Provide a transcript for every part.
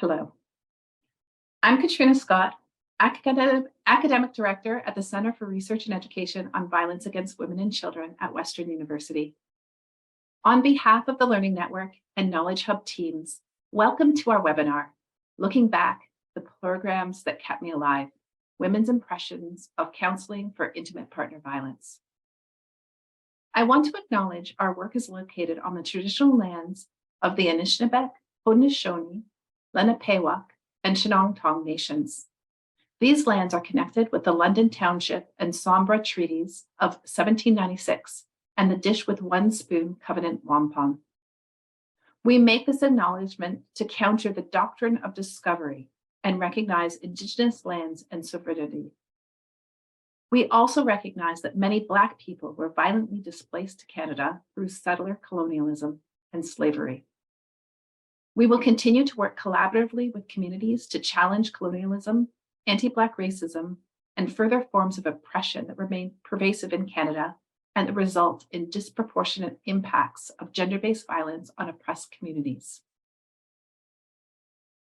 Hello, I'm Katrina Scott, Academic Director at the Center for Research and Education on Violence Against Women and Children at Western University. On behalf of the Learning Network and Knowledge Hub teams, welcome to our webinar, Looking Back, the Programs That Kept Me Alive, Women's Impressions of Counseling for Intimate Partner Violence. I want to acknowledge our work is located on the traditional lands of the Anishinaabe, Haudenosaunee, Lenapehoik, and Chinongtong nations. These lands are connected with the London Township and Sombra Treaties of 1796 and the Dish with One Spoon Covenant Wampum. We make this acknowledgement to counter the doctrine of discovery and recognize Indigenous lands and sovereignty. We also recognize that many Black people were violently displaced to Canada through settler colonialism and slavery. We will continue to work collaboratively with communities to challenge colonialism, anti-Black racism, and further forms of oppression that remain pervasive in Canada and that result in disproportionate impacts of gender-based violence on oppressed communities.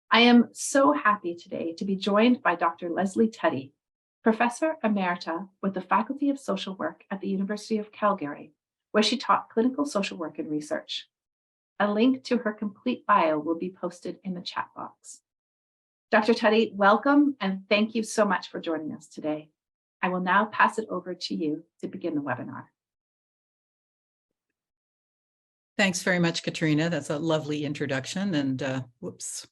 I am so happy today to be joined by Dr. Leslie Tutty, Professor Emerita with the Faculty of Social Work at the University of Calgary, where she taught clinical social work and research. A link to her complete bio will be posted in the chat box. Dr. Tutty, welcome and thank you so much for joining us today. I will now pass it over to you to begin the webinar. Thanks very much, Katrina. That's a lovely introduction, and whoops.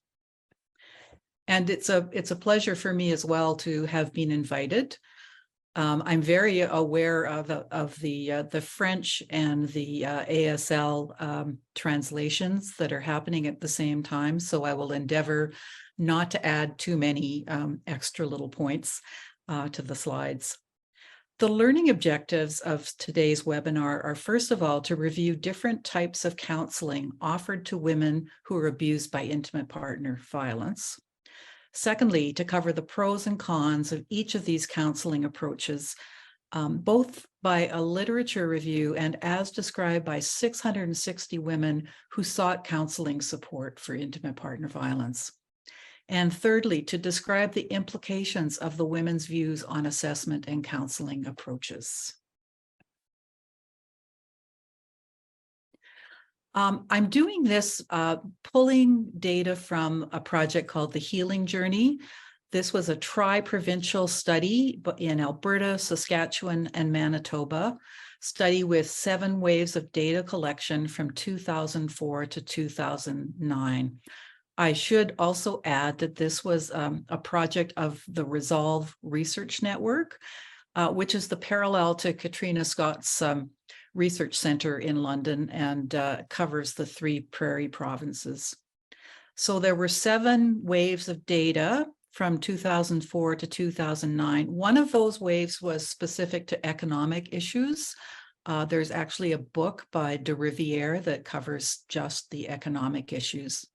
And it's a pleasure for me as well to have been invited. I'm very aware of the French and the ASL translations that are happening at the same time, so I will endeavor not to add too many extra little points to the slides. The learning objectives of today's webinar are, first of all, to review different types of counseling offered to women who are abused by intimate partner violence. Secondly, to cover the pros and cons of each of these counseling approaches, both by a literature review and as described by 660 women who sought counseling support for intimate partner violence. And thirdly, to describe the implications of the women's views on assessment and counseling approaches. I'm doing this pulling data from a project called the Healing Journey. This was a tri-provincial study in Alberta, Saskatchewan, and Manitoba, study with 7 waves of data collection from 2004 to 2009. I should also add that this was a project of the Resolve Research Network, which is the parallel to Katrina Scott's research center in London and covers the 3 prairie provinces. So there were 7 waves of data from 2004 to 2009. One of those waves was specific to economic issues. There's actually a book by de Rivière that covers just the economic issues.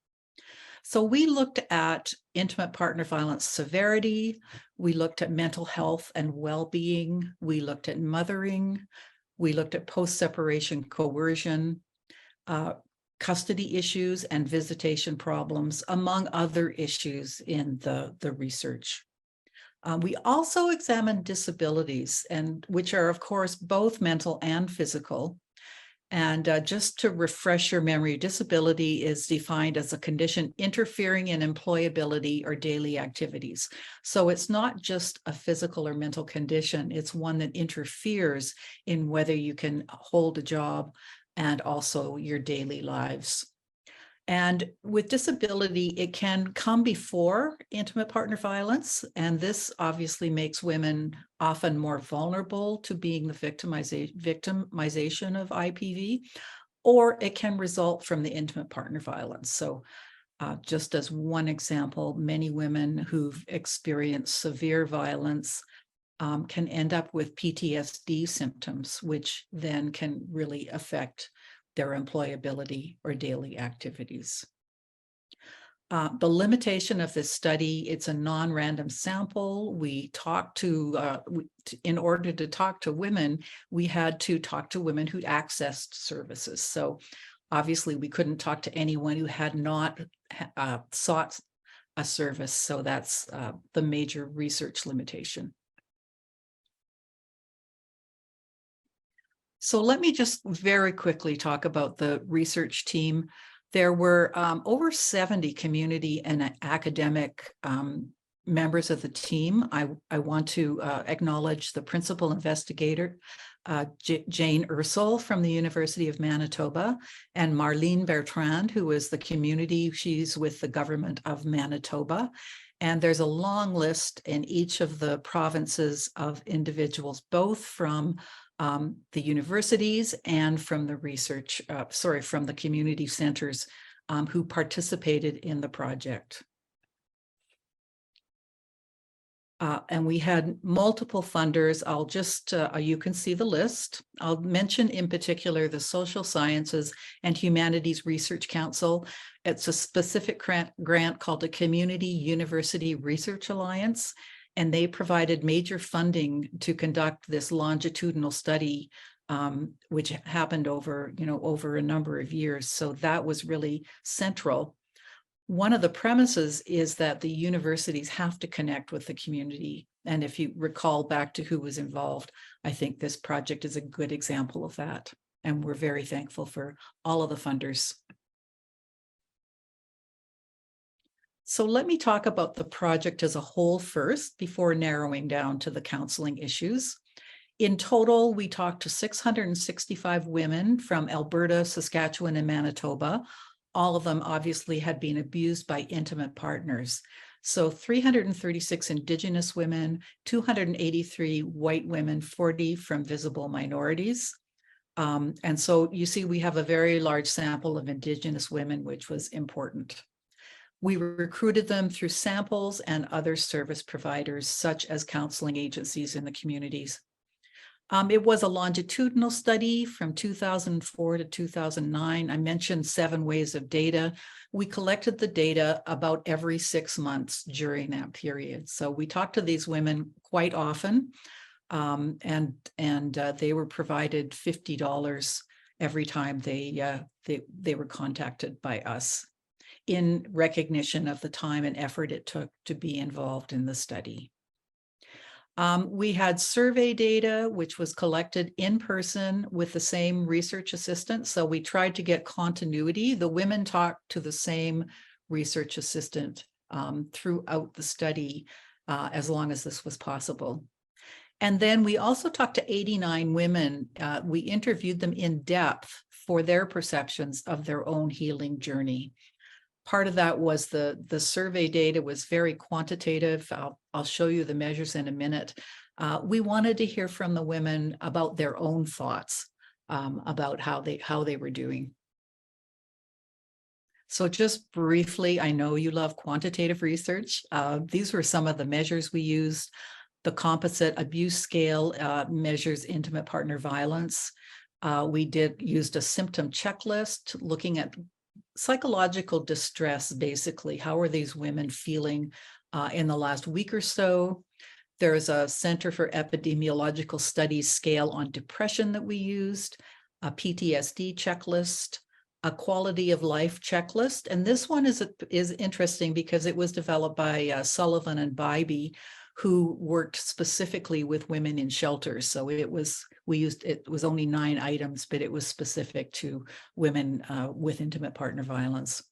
So we looked at intimate partner violence severity, we looked at mental health and well-being, we looked at mothering, we looked at post-separation coercion, custody issues and visitation problems, among other issues in the research. We also examined disabilities, which are, of course, both mental and physical. And just to refresh your memory, disability is defined as a condition interfering in employability or daily activities. So it's not just a physical or mental condition, it's one that interferes in whether you can hold a job and also your daily lives. And with disability, it can come before intimate partner violence, and this obviously makes women often more vulnerable to being the victimization of IPV, or it can result from the intimate partner violence. So just as one example, many women who've experienced severe violence can end up with PTSD symptoms, which then can really affect their employability or daily activities. The limitation of this study, it's a non-random sample. We talked to, in order to talk to women, we had to talk to women who'd accessed services. So obviously we couldn't talk to anyone who had not sought a service. So that's the major research limitation. So let me just very quickly talk about the research team. There were over 70 community and academic members of the team. I want to acknowledge the principal investigator, Jane Ursel from the University of Manitoba, and Marlene Bertrand, who is the community. She's with the government of Manitoba. And there's a long list in each of the provinces of individuals, both from the universities and from the research, from the community centers who participated in the project. And we had multiple funders. I'll just, you can see the list. I'll mention in particular the Social Sciences and Humanities Research Council. It's a specific grant called the Community University Research Alliance, and they provided major funding to conduct this longitudinal study, which happened over a number of years. So that was really central. One of the premises is that the universities have to connect with the community. And if you recall back to who was involved, I think this project is a good example of that. And we're very thankful for all of the funders. So let me talk about the project as a whole first, before narrowing down to the counseling issues. In total, we talked to 665 women from Alberta, Saskatchewan, and Manitoba. All of them obviously had been abused by intimate partners. So 336 Indigenous women, 283 white women, 40 from visible minorities. And so you see, we have a very large sample of Indigenous women, which was important. We recruited them through samples and other service providers, such as counseling agencies in the communities. It was a longitudinal study from 2004 to 2009. I mentioned 7 ways of data. We collected the data about every 6 months during that period. So we talked to these women quite often, and they were provided $50 every time they were contacted by us, in recognition of the time and effort it took to be involved in the study. We had survey data, which was collected in person with the same research assistant. So we tried to get continuity. The women talked to the same research assistant throughout the study, as long as this was possible. And then we also talked to 89 women. We interviewed them in depth for their perceptions of their own healing journey. Part of that was the survey data was very quantitative. I'll show you the measures in a minute. We wanted to hear from the women about their own thoughts about how they were doing. So just briefly, I know you love quantitative research. These were some of the measures we used. The composite abuse scale measures intimate partner violence. We used a symptom checklist looking at psychological distress, basically. How are these women feeling in the last week or so? There's a Center for Epidemiological Studies scale on depression that we used, a PTSD checklist, a quality of life checklist. And this one is interesting because it was developed by Sullivan and Bybee, who worked specifically with women in shelters. So it was only 9 items, but it was specific to women with intimate partner violence.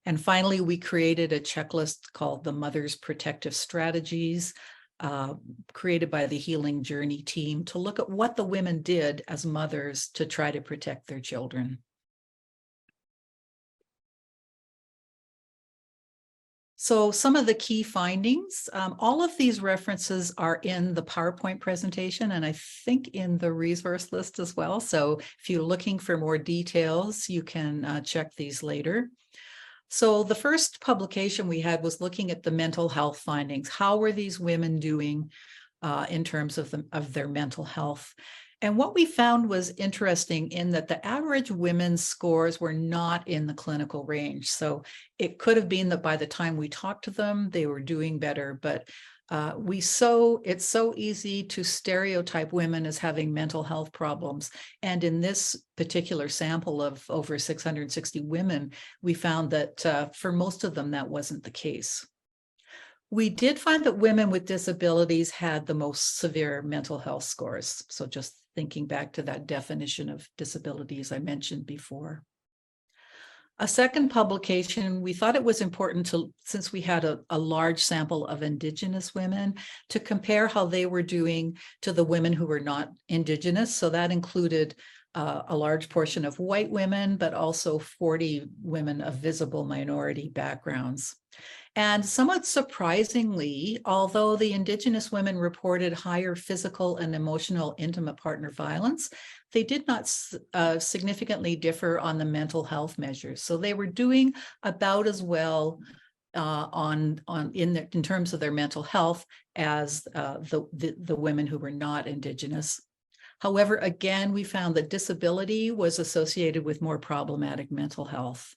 And finally, we created a checklist called the Mother's Protective Strategies, created by the Healing Journey team, to look at what the women did as mothers to try to protect their children. So some of the key findings, all of these references are in the PowerPoint presentation, and I think in the resource list as well. So if you're looking for more details, you can check these later. So the first publication we had was looking at the mental health findings. How were these women doing in terms of their mental health? And what we found was interesting in that the average women's scores were not in the clinical range. So it could have been that by the time we talked to them, they were doing better. But it's so easy to stereotype women as having mental health problems. And in this particular sample of over 660 women, we found that for most of them, that wasn't the case. We did find that women with disabilities had the most severe mental health scores. So just thinking back to that definition of disabilities I mentioned before. A second publication, we thought it was important to, since we had a large sample of Indigenous women, to compare how they were doing to the women who were not Indigenous. So that included a large portion of white women, but also 40 women of visible minority backgrounds. And somewhat surprisingly, although the Indigenous women reported higher physical and emotional intimate partner violence, they did not significantly differ on the mental health measures. So they were doing about as well in terms of their mental health as the women who were not Indigenous. However, again, we found that disability was associated with more problematic mental health.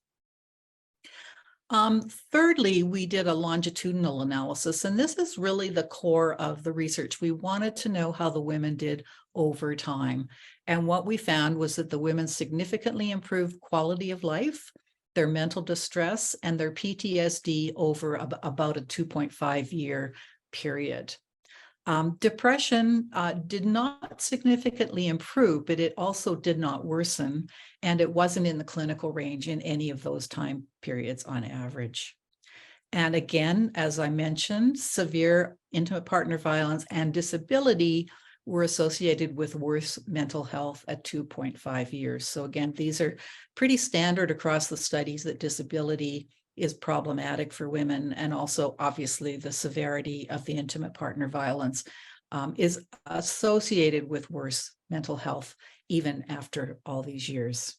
Thirdly, we did a longitudinal analysis, and this is really the core of the research. We wanted to know how the women did over time. And what we found was that the women significantly improved quality of life, their mental distress, and their PTSD over about a 2.5-year period. Depression did not significantly improve, but it also did not worsen, and it wasn't in the clinical range in any of those time periods on average. And again, as I mentioned, severe intimate partner violence and disability were associated with worse mental health at 2.5 years. So again, these are pretty standard across the studies that disability is problematic for women, and also obviously the severity of the intimate partner violence is associated with worse mental health even after all these years.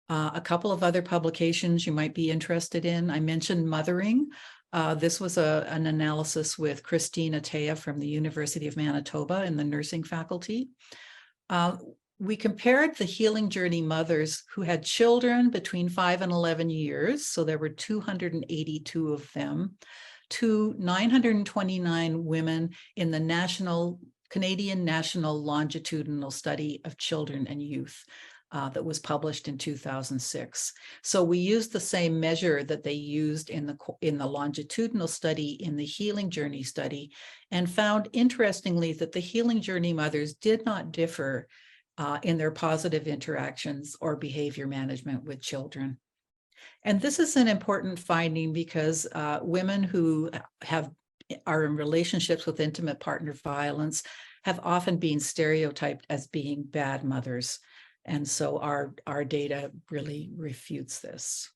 A couple of other publications you might be interested in. I mentioned mothering. This was an analysis with Christine Atea from the University of Manitoba in the nursing faculty. We compared the healing journey mothers who had children between 5 and 11 years, so there were 282 of them, to 929 women in the Canadian National Longitudinal Study of Children and Youth that was published in 2006. So we used the same measure that they used in the longitudinal study in the healing journey study, and found interestingly that the healing journey mothers did not differ in their positive interactions or behavior management with children. And this is an important finding because women who are in relationships with intimate partner violence have often been stereotyped as being bad mothers. And so our data really refutes this.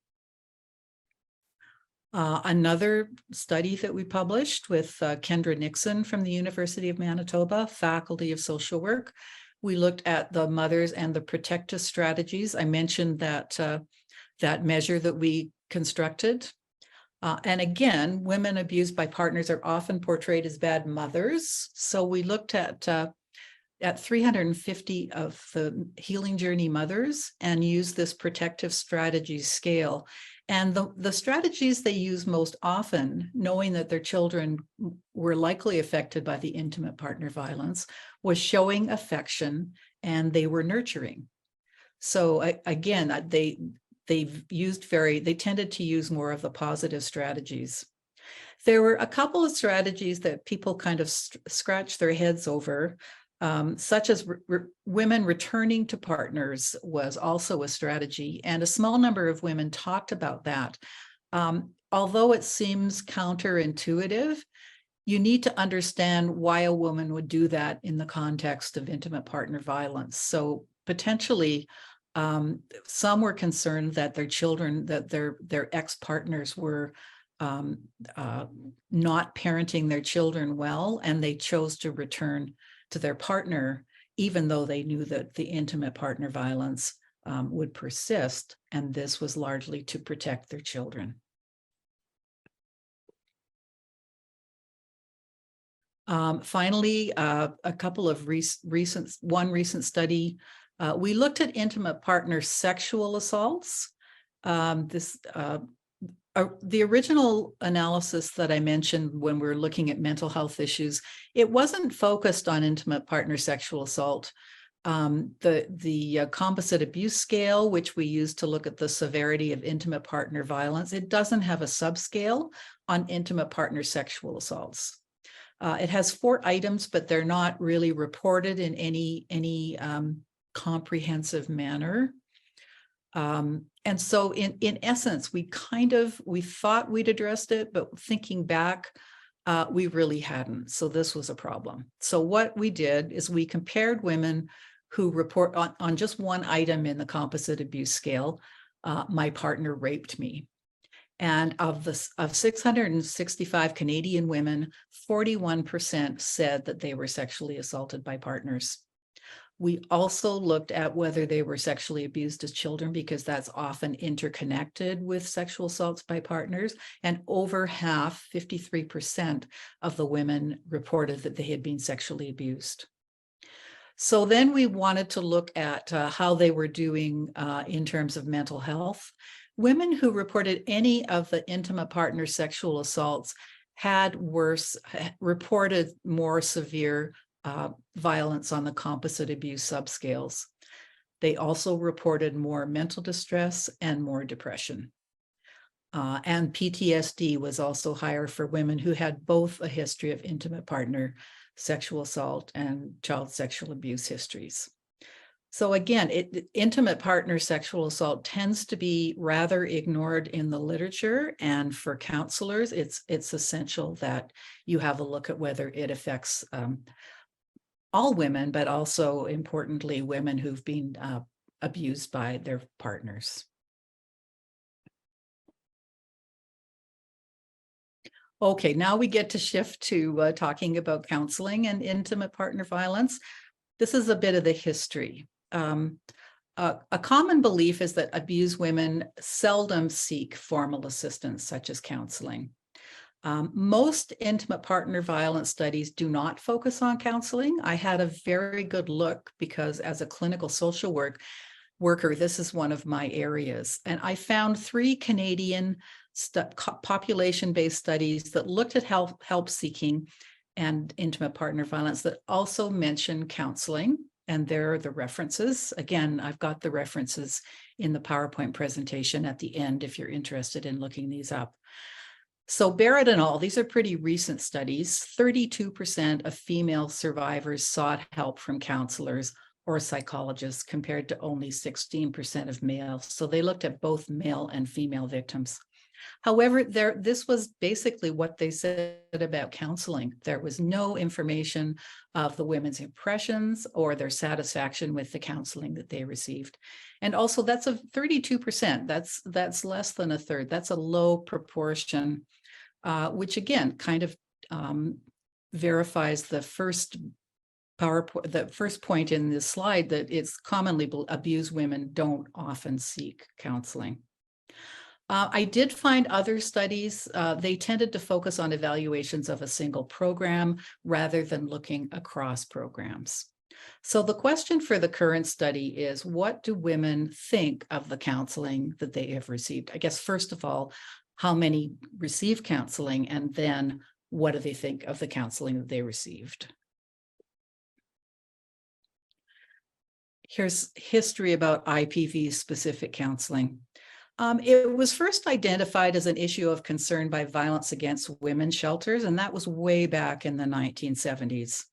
Another study that we published with Kendra Nixon from the University of Manitoba, Faculty of Social Work. We looked at the mothers and the protective strategies. I mentioned that that measure that we constructed. And again, women abused by partners are often portrayed as bad mothers. So we looked at 350 of the healing journey mothers and used this protective strategies scale. And the strategies they use most often, knowing that their children were likely affected by the intimate partner violence, was showing affection, and they were nurturing. So again, they tended to use more of the positive strategies. There were a couple of strategies that people kind of scratched their heads over. Such as women returning to partners was also a strategy, and a small number of women talked about that. Although it seems counterintuitive, you need to understand why a woman would do that in the context of intimate partner violence. So potentially, some were concerned that their children, that their ex-partners were not parenting their children well, and they chose to return to their partner, even though they knew that the intimate partner violence would persist, and this was largely to protect their children. Finally, a couple of recent study, we looked at intimate partner sexual assaults. The original analysis that I mentioned when we were looking at mental health issues, it wasn't focused on intimate partner sexual assault. The composite abuse scale, which we use to look at the severity of intimate partner violence, it doesn't have a subscale on intimate partner sexual assaults. It has 4 items, but they're not really reported in any comprehensive manner. And so in essence, we thought we'd addressed it, but thinking back, we really hadn't. So this was a problem. So what we did is we compared women who report on just one item in the composite abuse scale, my partner raped me. And of 665 Canadian women, 41% said that they were sexually assaulted by partners. We also looked at whether they were sexually abused as children, because that's often interconnected with sexual assaults by partners. And over half, 53% of the women reported that they had been sexually abused. So then we wanted to look at how they were doing in terms of mental health. Women who reported any of the intimate partner sexual assaults reported more severe violence on the composite abuse subscales. They also reported more mental distress and more depression. And PTSD was also higher for women who had both a history of intimate partner sexual assault and child sexual abuse histories. So again, intimate partner sexual assault tends to be rather ignored in the literature, and for counselors, it's essential that you have a look at whether it affects all women, but also importantly, women who've been abused by their partners. Okay, now we get to shift to talking about counseling and intimate partner violence. This is a bit of the history. A common belief is that abused women seldom seek formal assistance, such as counseling. Most intimate partner violence studies do not focus on counseling. I had a very good look because as a clinical social worker, this is one of my areas. And I found 3 Canadian population-based studies that looked at help seeking and intimate partner violence that also mention counseling. And there are the references. Again, I've got the references in the PowerPoint presentation at the end if you're interested in looking these up. So Barrett et al., these are pretty recent studies. 32% of female survivors sought help from counselors or psychologists compared to only 16% of males. So they looked at both male and female victims. However, this was basically what they said about counseling. There was no information of the women's impressions or their satisfaction with the counseling that they received. And also that's a 32%. That's less than a third. That's a low proportion, which again, kind of verifies the first point in this slide that it's commonly abused women don't often seek counseling. I did find other studies, they tended to focus on evaluations of a single program rather than looking across programs. So the question for the current study is, what do women think of the counseling that they have received? I guess, first of all, how many receive counseling, and then what do they think of the counseling that they received? Here's history about IPV-specific counseling. It was first identified as an issue of concern by Violence Against Women shelters, and that was way back in the 1970s.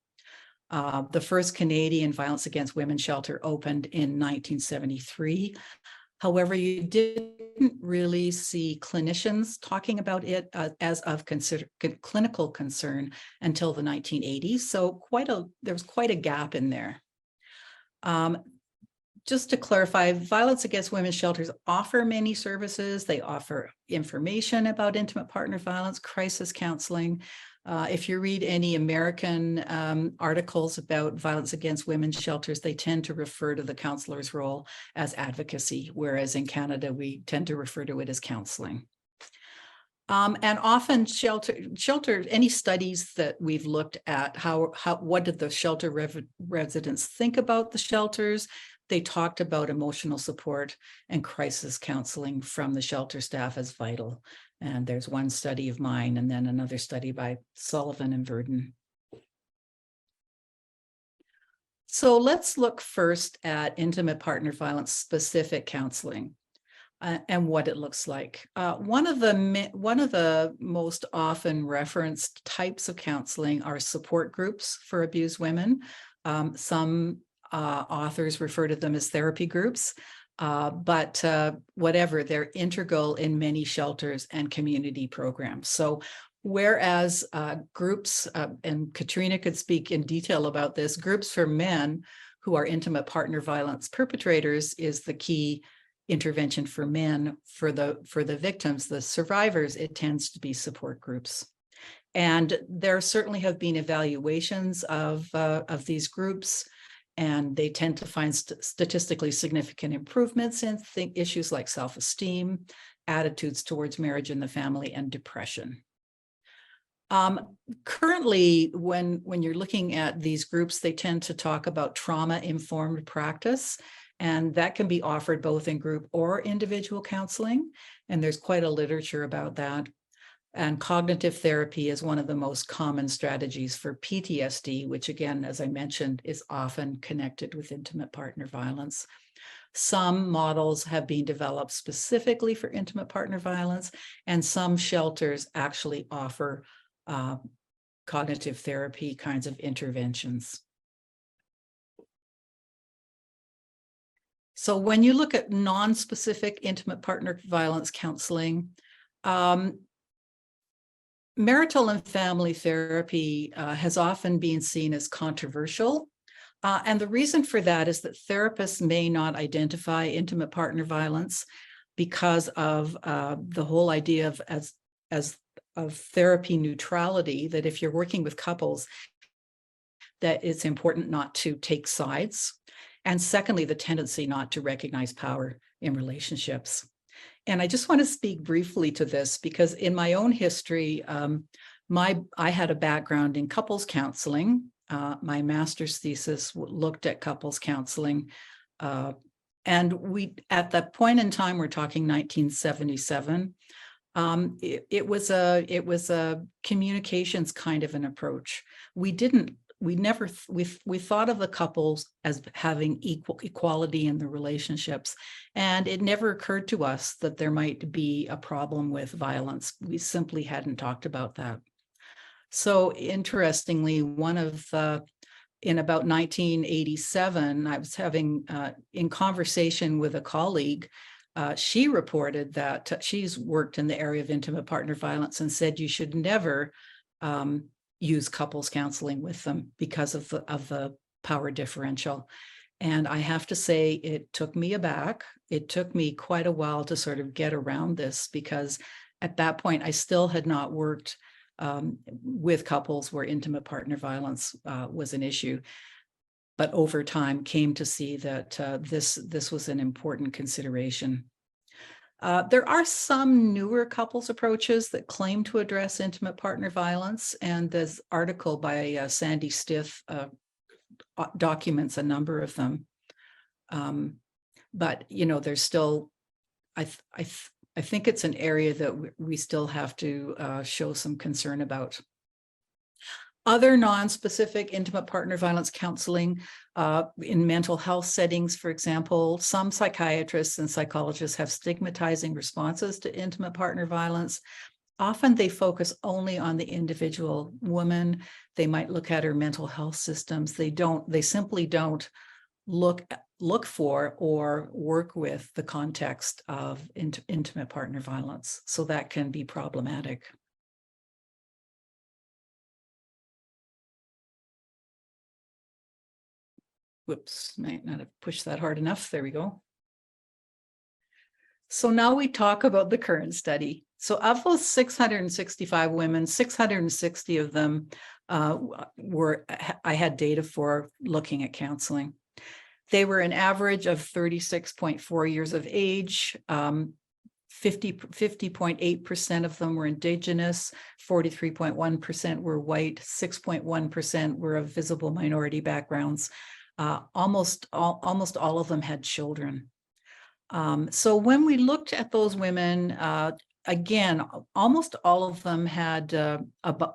The first Canadian Violence Against Women shelter opened in 1973. However, you didn't really see clinicians talking about it as of clinical concern until the 1980s. So there was quite a gap in there. Just to clarify, Violence Against Women shelters offer many services. They offer information about intimate partner violence, crisis counseling. If you read any American articles about Violence Against Women shelters, they tend to refer to the counselor's role as advocacy, whereas in Canada, we tend to refer to it as counseling. And often any studies that we've looked at, what did the shelter residents think about the shelters? They talked about emotional support and crisis counseling from the shelter staff as vital. And there's one study of mine and then another study by Sullivan and Verdon. So let's look first at intimate partner violence specific counseling and what it looks like. One of the most often referenced types of counseling are support groups for abused women. Some authors refer to them as therapy groups, but whatever, they're integral in many shelters and community programs. So whereas groups, and Katrina could speak in detail about this, groups for men who are intimate partner violence perpetrators is the key intervention for men. For the victims, the survivors, it tends to be support groups. And there certainly have been evaluations of these groups, and they tend to find statistically significant improvements in issues like self-esteem, attitudes towards marriage and the family, and depression. Currently, when you're looking at these groups, they tend to talk about trauma-informed practice, and that can be offered both in group or individual counseling. And there's quite a literature about that. And cognitive therapy is one of the most common strategies for PTSD, which again, as I mentioned, is often connected with intimate partner violence. Some models have been developed specifically for intimate partner violence, and some shelters actually offer cognitive therapy kinds of interventions. So when you look at non-specific intimate partner violence counseling, marital and family therapy has often been seen as controversial. And the reason for that is that therapists may not identify intimate partner violence because of the whole idea of therapy neutrality, that if you're working with couples, that it's important not to take sides. And secondly, the tendency not to recognize power in relationships. And I just want to speak briefly to this because in my own history, I had a background in couples counseling. My master's thesis looked at couples counseling. And we, at that point in time, we're talking 1977, it was a communications kind of an approach. We thought of the couples as having equality in the relationships, and it never occurred to us that there might be a problem with violence. We simply hadn't talked about that. So interestingly, in about 1987, I was having in conversation with a colleague. She reported that she's worked in the area of intimate partner violence and said you should never use couples counseling with them because of the power differential. And I have to say, it took me aback. It took me quite a while to sort of get around this because at that point, I still had not worked with couples where intimate partner violence was an issue. But over time came to see that this was an important consideration. There are some newer couples approaches that claim to address intimate partner violence, and this article by Sandy Stith documents a number of them. But there's still, I think it's an area that we still have to show some concern about. Other non-specific intimate partner violence counseling in mental health settings, for example, some psychiatrists and psychologists have stigmatizing responses to intimate partner violence. Often they focus only on the individual woman. They might look at her mental health systems. They simply don't look for or work with the context of intimate partner violence. So that can be problematic. Whoops, might not have pushed that hard enough. There we go. So now we talk about the current study. So of those 665 women, 660 of them I had data for looking at counseling. They were an average of 36.4 years of age. 50.8% of them were Indigenous, 43.1% were white, 6.1% were of visible minority backgrounds. Almost all of them had children. So when we looked at those women, again, almost all of them had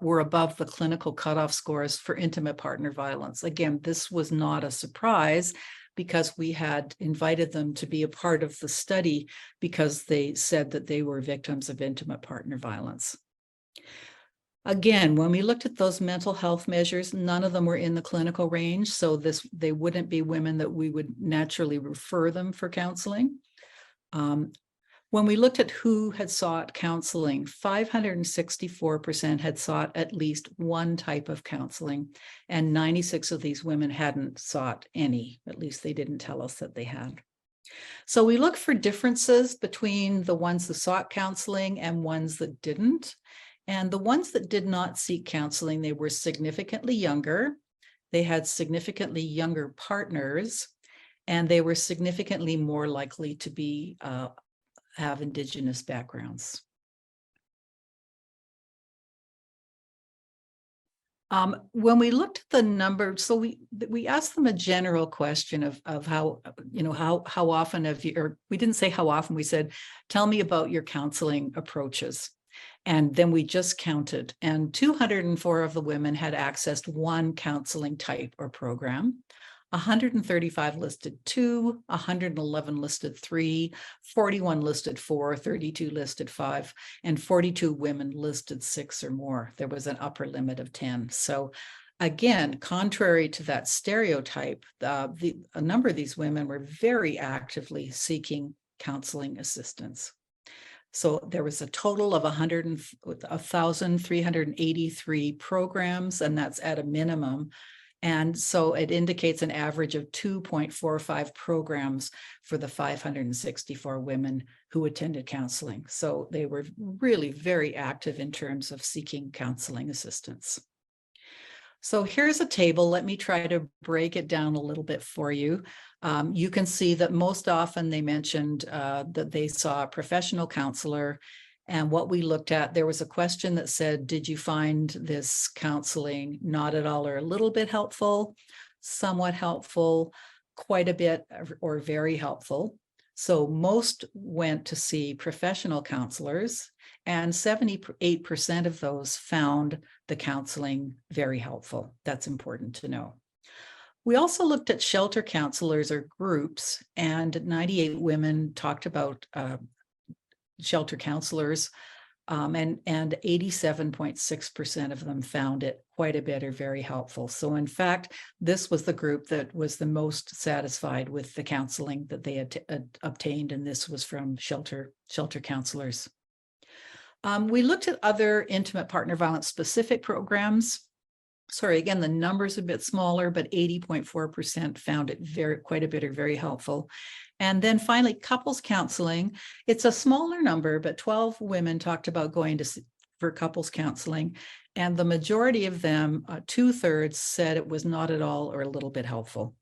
were above the clinical cutoff scores for intimate partner violence. Again, this was not a surprise because we had invited them to be a part of the study because they said that they were victims of intimate partner violence. Again, when we looked at those mental health measures, none of them were in the clinical range, so they wouldn't be women that we would naturally refer them for counseling. When we looked at who had sought counseling, 564% had sought at least one type of counseling, and 96 of these women hadn't sought any. At least they didn't tell us that they had. So we look for differences between the ones that sought counseling and ones that didn't. And the ones that did not seek counseling, they were significantly younger. They had significantly younger partners, and they were significantly more likely to be have Indigenous backgrounds. When we looked at the number, so we asked them a general question of how, how often have you, or we didn't say how often, we said, tell me about your counseling approaches. And then we just counted, and 204 of the women had accessed one counseling type or program. 135 listed 2, 111 listed 3, 41 listed 4, 32 listed 5, and 42 women listed 6 or more. There was an upper limit of 10. So again, contrary to that stereotype, a number of these women were very actively seeking counseling assistance. So there was a total of 1,383 programs, and that's at a minimum. And so it indicates an average of 2.45 programs for the 564 women who attended counseling. So they were really very active in terms of seeking counseling assistance. So here's a table. Let me try to break it down a little bit for you. You can see that most often they mentioned that they saw a professional counselor. And what we looked at, there was a question that said, did you find this counseling not at all or a little bit helpful, somewhat helpful, quite a bit, or very helpful? So most went to see professional counselors, and 78% of those found the counseling very helpful. That's important to know. We also looked at shelter counselors or groups, and 98 women talked about shelter counselors, and 87.6% of them found it quite a bit or very helpful. So in fact, this was the group that was the most satisfied with the counseling that they had obtained, and this was from shelter counselors. We looked at other intimate partner violence specific programs. Sorry, again, the number's a bit smaller, but 80.4% found it quite a bit or very helpful. And then finally, couples counseling. It's a smaller number, but 12 women talked about going for couples counseling. And the majority of them, 2/3, said it was not at all or a little bit helpful.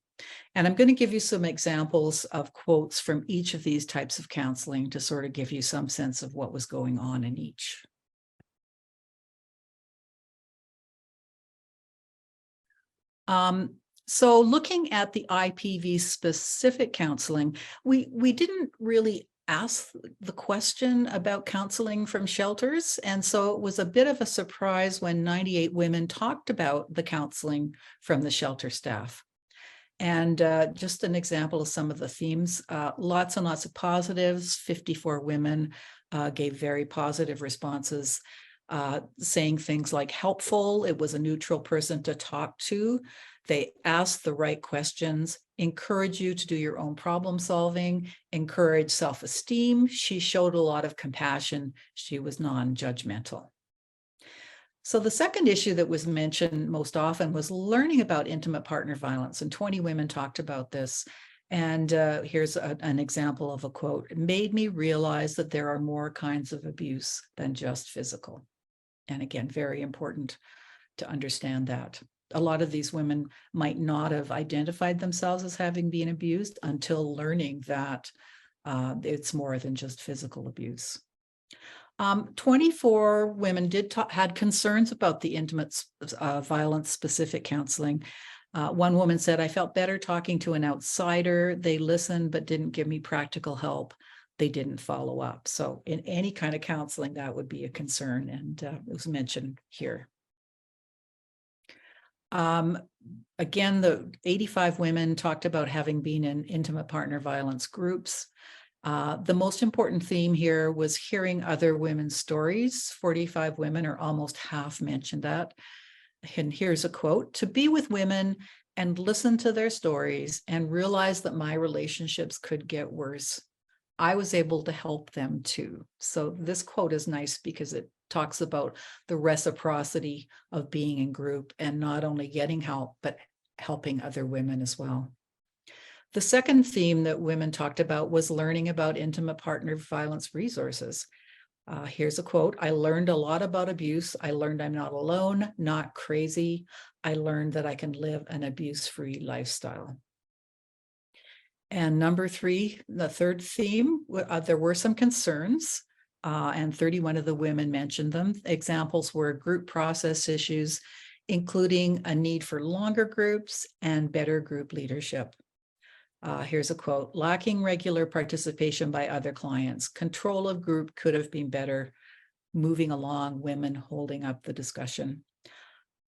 And I'm going to give you some examples of quotes from each of these types of counseling to sort of give you some sense of what was going on in each. So looking at the IPV specific counseling, we didn't really ask the question about counseling from shelters. And so it was a bit of a surprise when 98 women talked about the counseling from the shelter staff. And just an example of some of the themes, lots and lots of positives. 54 women gave very positive responses, saying things like helpful. It was a neutral person to talk to. They asked the right questions, encourage you to do your own problem solving, encourage self-esteem. She showed a lot of compassion. She was non-judgmental. So the second issue that was mentioned most often was learning about intimate partner violence, and 20 women talked about this. And here's an example of a quote. It made me realize that there are more kinds of abuse than just physical. And again, very important to understand that. A lot of these women might not have identified themselves as having been abused until learning that it's more than just physical abuse. 24 women had concerns about the intimate violence specific counseling. One woman said, I felt better talking to an outsider. They listened but didn't give me practical help. they didn't follow up. So in any kind of counseling, that would be a concern, and it was mentioned here. Again, the 85 women talked about having been in intimate partner violence groups. The most important theme here was hearing other women's stories. 45 women, or almost half, mentioned that. And here's a quote: "To be with women and listen to their stories and realize that my relationships could get worse, I was able to help them too." So this quote is nice because it talks about the reciprocity of being in group and not only getting help, but helping other women as well. The second theme that women talked about was learning about intimate partner violence resources. Here's a quote: "I learned a lot about abuse. I learned I'm not alone, not crazy. I learned that I can live an abuse-free lifestyle." And number three, the third theme, there were some concerns, and 31 of the women mentioned them. Examples were group process issues, including a need for longer groups and better group leadership. Here's a quote: "Lacking regular participation by other clients. Control of group could have been better. Moving along, women holding up the discussion."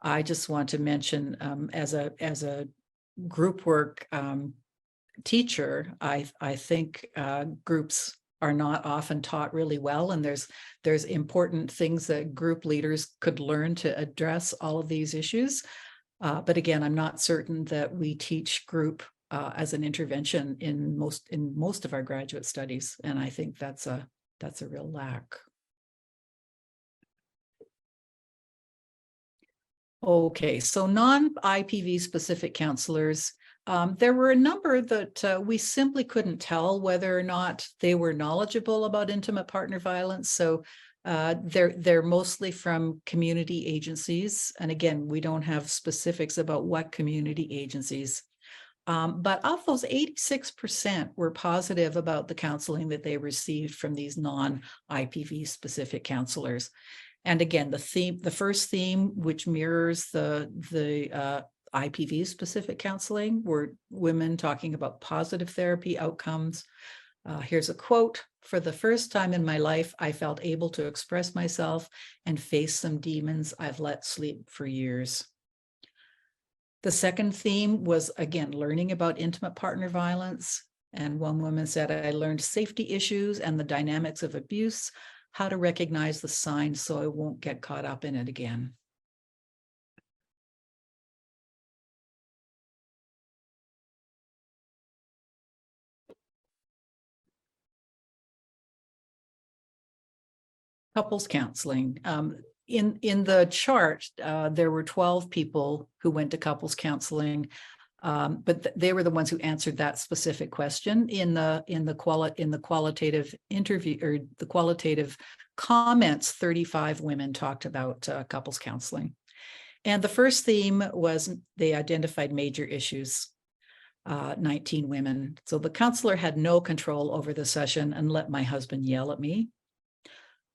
I just want to mention, as a group work teacher, I think groups are not often taught really well, and there's important things that group leaders could learn to address all of these issues. But again, I'm not certain that we teach group as an intervention in most of our graduate studies, and I think that's a real lack. Okay, so non-IPV specific counselors, there were a number that we simply couldn't tell whether or not they were knowledgeable about intimate partner violence. So they're mostly from community agencies, and again, we don't have specifics about what community agencies. But of those, 86% were positive about the counseling that they received from these non-IPV specific counselors. And again, the first theme, which mirrors the IPV specific counseling, were women talking about positive therapy outcomes. Here's a quote: "For the first time in my life, I felt able to express myself and face some demons I've let sleep for years." The second theme was, again, learning about intimate partner violence. And one woman said, "I learned safety issues and the dynamics of abuse, how to recognize the signs so I won't get caught up in it again." Couples counseling. In the chart, there were 12 people who went to couples counseling, but they were the ones who answered that specific question. In the qualitative interview, or the qualitative comments, 35 women talked about couples counseling. And the first theme was they identified major issues. 19 women. So the counselor had no control over the session and let my husband yell at me.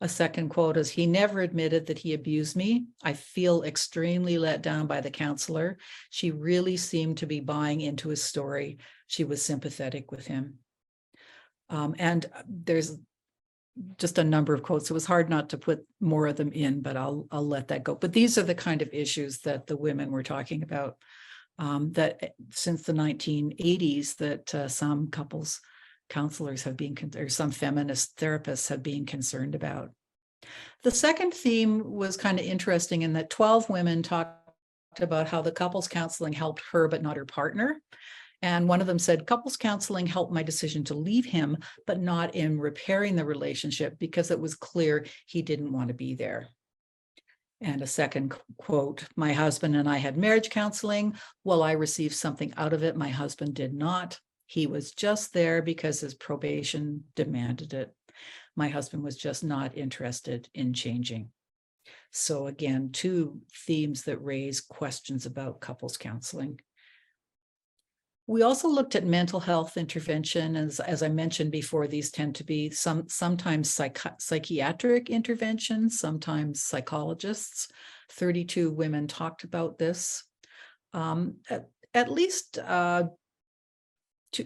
A second quote is, "He never admitted that he abused me. I feel extremely let down by the counselor. She really seemed to be buying into his story. She was sympathetic with him." And there's just a number of quotes. It was hard not to put more of them in, but I'll let that go. But these are the kind of issues that the women were talking about, that since the 1980s, that some couples counselors have been, or some feminist therapists have been concerned about. The second theme was kind of interesting in that 12 women talked about how the couples counseling helped her, but not her partner. And one of them said, "Couples counseling helped my decision to leave him, but not in repairing the relationship because it was clear he didn't want to be there." And a second quote, "My husband and I had marriage counseling. While I received something out of it, my husband did not. He was just there because his probation demanded it. My husband was just not interested in changing." So again, two themes that raise questions about couples counseling. We also looked at mental health intervention. As I mentioned before, these tend to be sometimes psychiatric interventions, sometimes psychologists. 32 women talked about this. At least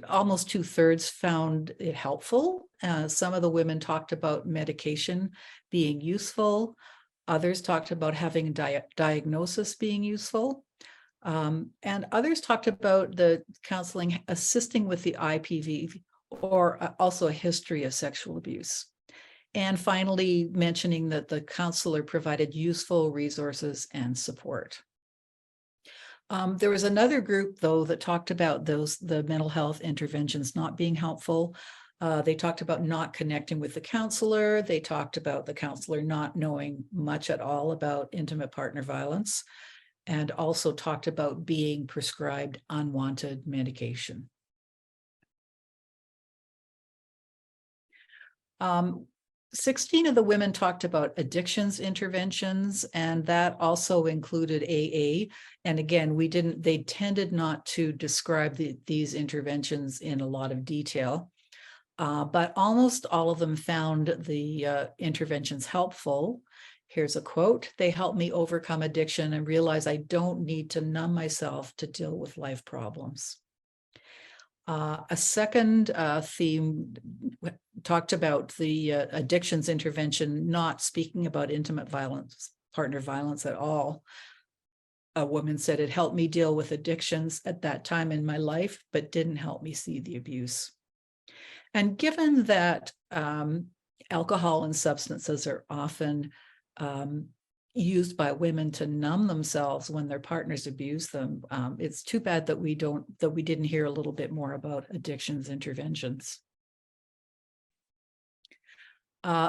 almost 2/3 found it helpful. Some of the women talked about medication being useful. Others talked about having diagnosis being useful. And others talked about the counseling assisting with the IPV or also a history of sexual abuse. And finally, mentioning that the counselor provided useful resources and support. There was another group, though, that talked about the mental health interventions not being helpful. They talked about not connecting with the counselor. They talked about the counselor not knowing much at all about intimate partner violence, and also talked about being prescribed unwanted medication. 16 of the women talked about addictions interventions, and that also included AA. And again, they tended not to describe these interventions in a lot of detail, but almost all of them found the interventions helpful. Here's a quote: "They helped me overcome addiction and realize I don't need to numb myself to deal with life problems." A second theme talked about the addictions intervention not speaking about intimate violence, partner violence at all. A woman said, "It helped me deal with addictions at that time in my life, but didn't help me see the abuse." And given that alcohol and substances are often used by women to numb themselves when their partners abuse them, it's too bad that we didn't hear a little bit more about addictions interventions.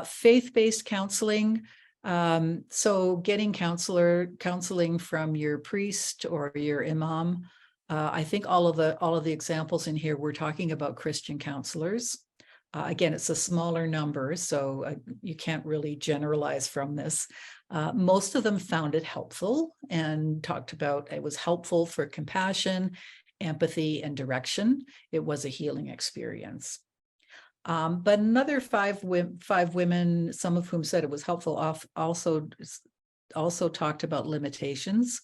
Faith-based counseling. So getting counseling from your priest or your imam. I think all of the examples in here, we're talking about Christian counselors. Again, it's a smaller number, so you can't really generalize from this. Most of them found it helpful and talked about it was helpful for compassion, empathy, and direction. It was a healing experience. But another five women, some of whom said it was helpful, also talked about limitations.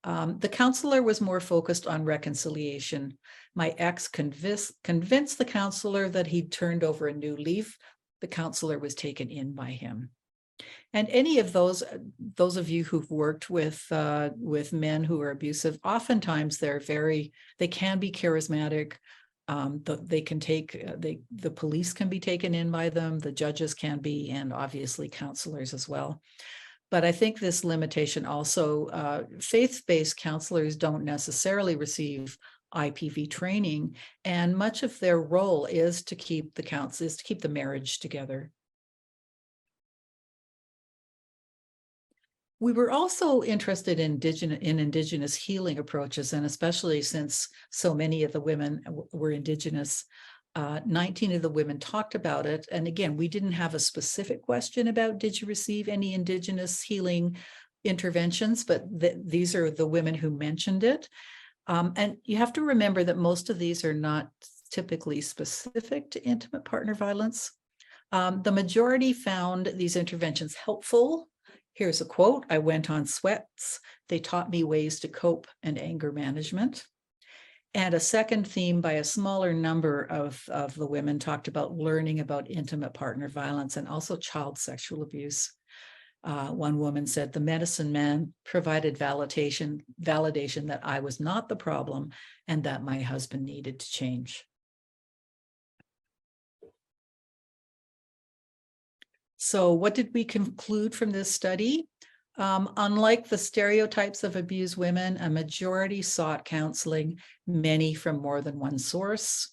The counselor was more focused on reconciliation. My ex convinced the counselor that he'd turned over a new leaf. The counselor was taken in by him. And any of those of you who've worked with men who are abusive, oftentimes they can be charismatic. The police can be taken in by them, the judges can be, and obviously counselors as well. But I think this limitation also, faith-based counselors don't necessarily receive IPV training, and much of their role is to keep the marriage together. We were also interested in Indigenous healing approaches, and especially since so many of the women were Indigenous, 19 of the women talked about it. And again, we didn't have a specific question about, did you receive any Indigenous healing interventions? But these are the women who mentioned it. And you have to remember that most of these are not typically specific to intimate partner violence. The majority found these interventions helpful. Here's a quote: "I went on sweats. They taught me ways to cope and anger management." And a second theme by a smaller number of the women talked about learning about intimate partner violence and also child sexual abuse. One woman said, "The medicine man provided validation that I was not the problem and that my husband needed to change." So what did we conclude from this study? Unlike the stereotypes of abused women, a majority sought counseling, many from more than one source.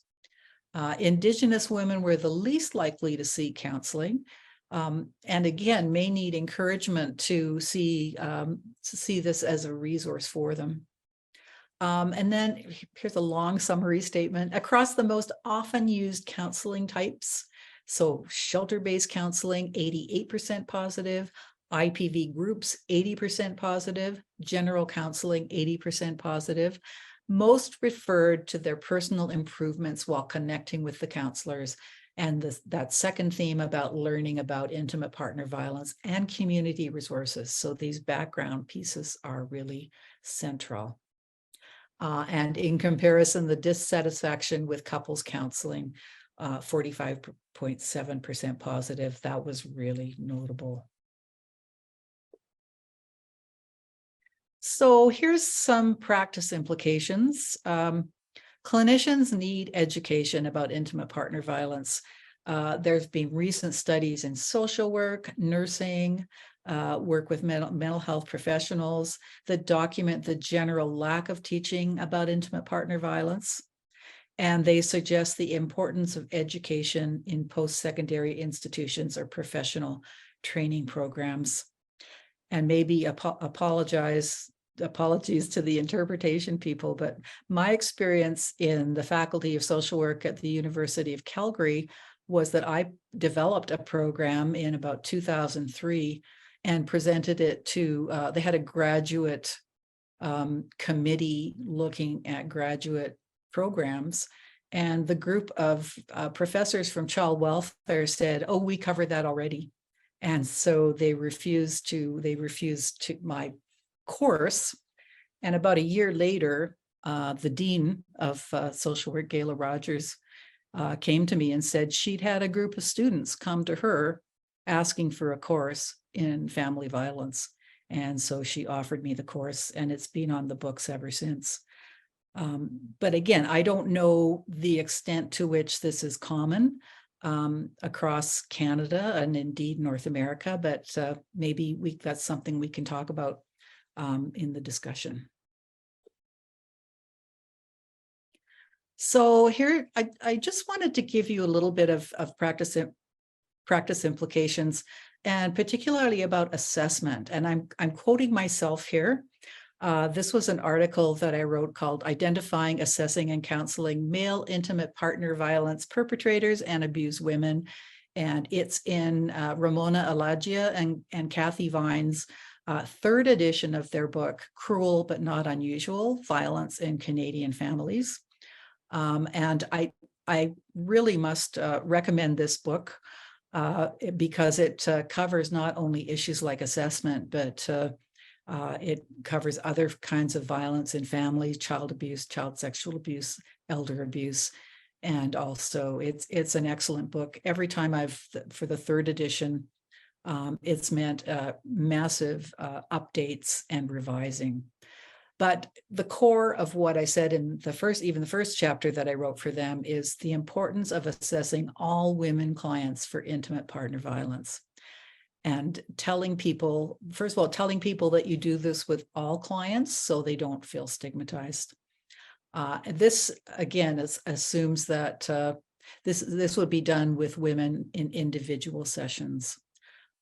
Indigenous women were the least likely to seek counseling, and again, may need encouragement to see this as a resource for them. And then here's a long summary statement. Across the most often used counseling types, so shelter-based counseling, 88% positive, IPV groups, 80% positive, general counseling, 80% positive. Most referred to their personal improvements while connecting with the counselors, and that second theme about learning about intimate partner violence and community resources. So these background pieces are really central. And in comparison, the dissatisfaction with couples counseling, 45.7% positive. That was really notable. So here's some practice implications. Clinicians need education about intimate partner violence. There's been recent studies in social work, nursing, work with mental health professionals that document the general lack of teaching about intimate partner violence. And they suggest the importance of education in post-secondary institutions or professional training programs. And maybe apologies to the interpretation people, but my experience in the Faculty of Social Work at the University of Calgary was that I developed a program in about 2003 and presented it to, they had a graduate committee looking at graduate programs. And the group of professors from child welfare said, oh, we covered that already. And so they refused to my course. And about a year later, the dean of social work, Gayla Rogers, came to me and said she'd had a group of students come to her asking for a course in family violence. And so she offered me the course, and it's been on the books ever since. But again, I don't know the extent to which this is common across Canada and indeed North America, but maybe that's something we can talk about in the discussion. So here, I just wanted to give you a little bit of practice implications, and particularly about assessment. And I'm quoting myself here. This was an article that I wrote called Identifying, Assessing, and Counseling Male Intimate Partner Violence Perpetrators and Abused Women. And it's in Ramona Alagia and Kathy Vine's third edition of their book, Cruel But Not Unusual, Violence in Canadian Families. And I really must recommend this book because it covers not only issues like assessment, but it covers other kinds of violence in families, child abuse, child sexual abuse, elder abuse. And also it's an excellent book. Every time for the third edition, it's meant massive updates and revising. But the core of what I said in the first chapter that I wrote for them is the importance of assessing all women clients for intimate partner violence. And telling people, first of all, that you do this with all clients so they don't feel stigmatized. This, again, assumes that this would be done with women in individual sessions.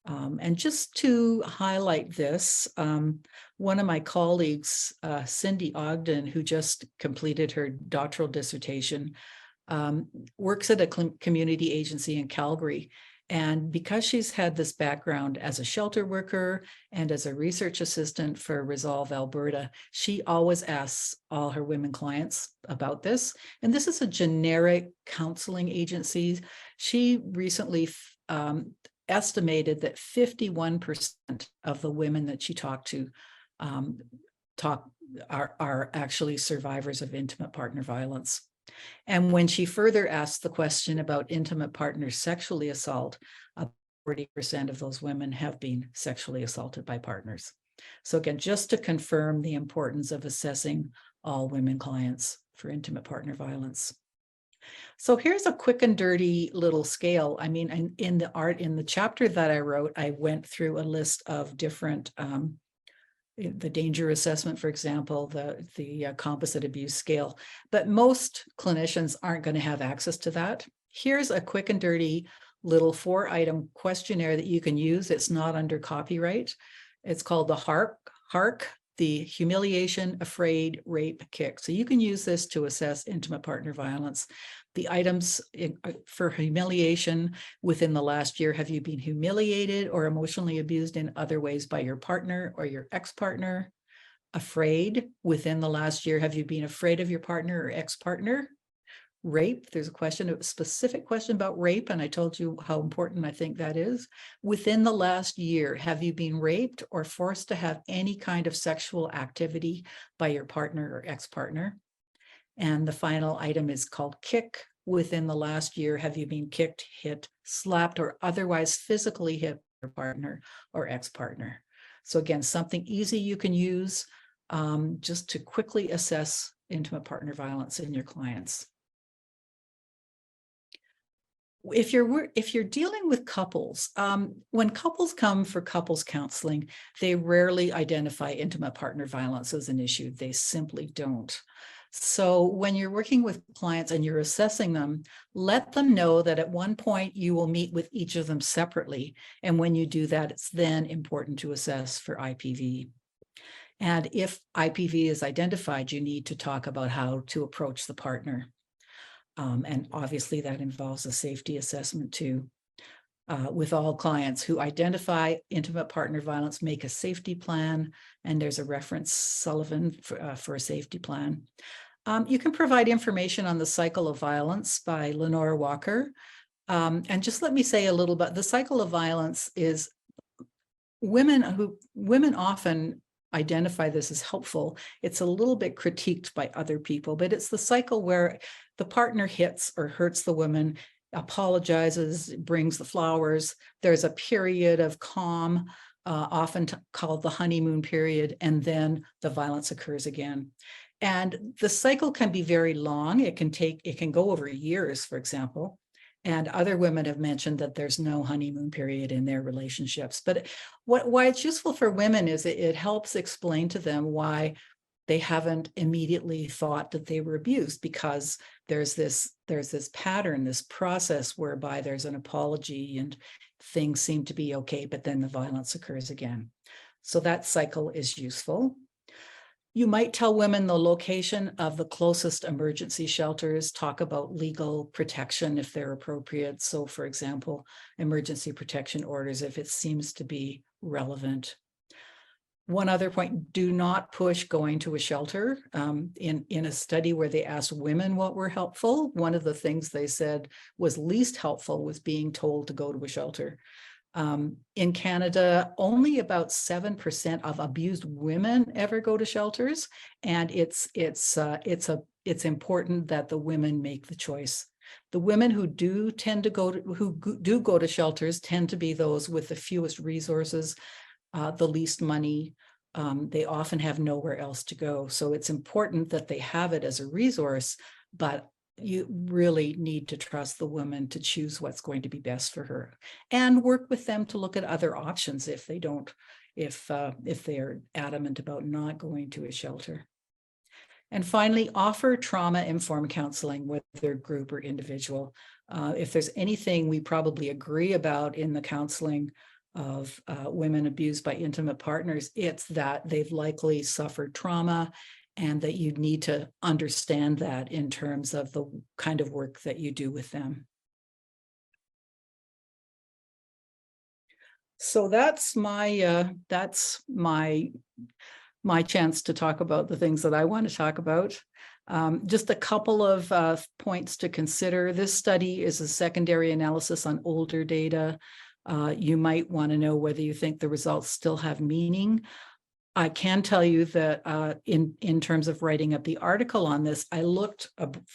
And just to highlight this, one of my colleagues, Cindy Ogden, who just completed her doctoral dissertation, works at a community agency in Calgary. And because she's had this background as a shelter worker and as a research assistant for Resolve Alberta, she always asks all her women clients about this. And this is a generic counseling agency. She recently estimated that 51% of the women that she talked to are actually survivors of intimate partner violence. And when she further asked the question about intimate partner sexually assault, 40% of those women have been sexually assaulted by partners. So again, just to confirm the importance of assessing all women clients for intimate partner violence. So here's a quick and dirty little scale. I mean, in the chapter that I wrote, I went through a list of different the danger assessment, for example, the composite abuse scale, but most clinicians aren't going to have access to that. Here's a quick and dirty little 4-item questionnaire that you can use. It's not under copyright. It's called the HARK, the Humiliation, Afraid, Rape, Kick. So you can use this to assess intimate partner violence. The items for humiliation within the last year: have you been humiliated or emotionally abused in other ways by your partner or your ex-partner? Afraid, within the last year, have you been afraid of your partner or ex-partner? rape. There's a specific question about rape, and I told you how important I think that is. Within the last year, have you been raped or forced to have any kind of sexual activity by your partner or ex-partner? And the final item is called kick. Within the last year, have you been kicked, hit, slapped, or otherwise physically hit your partner or ex-partner? So again, something easy you can use just to quickly assess intimate partner violence in your clients. If you're dealing with couples, when couples come for couples counseling, they rarely identify intimate partner violence as an issue. They simply don't. So when you're working with clients and you're assessing them, let them know that at one point you will meet with each of them separately. And when you do that, it's then important to assess for IPV. And if IPV is identified, you need to talk about how to approach the partner. And obviously that involves a safety assessment too. With all clients who identify intimate partner violence, make a safety plan, and there's a reference Sullivan for a safety plan. You can provide information on the cycle of violence by Lenore Walker. And just let me say a little bit, the cycle of violence is women often identify this as helpful. It's a little bit critiqued by other people, but it's the cycle where the partner hits or hurts the woman, apologizes, brings the flowers. There's a period of calm, often called the honeymoon period, and then the violence occurs again. And the cycle can be very long. It can go over years, for example. And other women have mentioned that there's no honeymoon period in their relationships. But why it's useful for women is it helps explain to them why they haven't immediately thought that they were abused, because there's this pattern, this process whereby there's an apology and things seem to be okay, but then the violence occurs again. So that cycle is useful. You might tell women the location of the closest emergency shelters, talk about legal protection if they're appropriate. So for example, emergency protection orders if it seems to be relevant. One other point, do not push going to a shelter. In a study where they asked women what were helpful, one of the things they said was least helpful was being told to go to a shelter. In Canada, only about 7% of abused women ever go to shelters, and it's important that the women make the choice. The women who do go to shelters tend to be those with the fewest resources, the least money. They often have nowhere else to go, so it's important that they have it as a resource, but you really need to trust the woman to choose what's going to be best for her, and work with them to look at other options if they are adamant about not going to a shelter. And finally, offer trauma-informed counseling, whether group or individual. If there's anything we probably agree about in the counseling of women abused by intimate partners, it's that they've likely suffered trauma, and that you need to understand that in terms of the kind of work that you do with them. So that's my chance to talk about the things that I want to talk about. Just a couple of points to consider. This study is a secondary analysis on older data. You might want to know whether you think the results still have meaning. I can tell you that in terms of writing up the article on this, I looked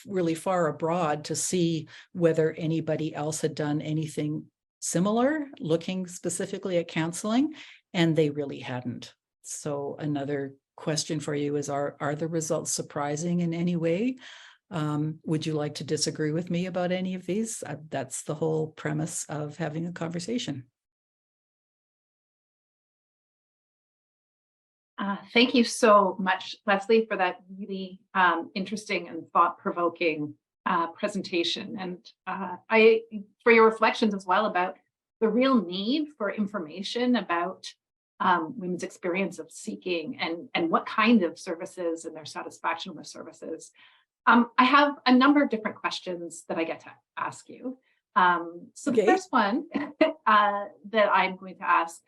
really far abroad to see whether anybody else had done anything similar, looking specifically at counseling, and they really hadn't. So another question for you is, are the results surprising in any way? Would you like to disagree with me about any of these? That's the whole premise of having a conversation. Thank you so much, Leslie, for that really interesting and thought-provoking presentation, and for your reflections as well about the real need for information about women's experience of seeking and what kind of services and their satisfaction with services. I have a number of different questions that I get to ask you. So the first one that I'm going to ask,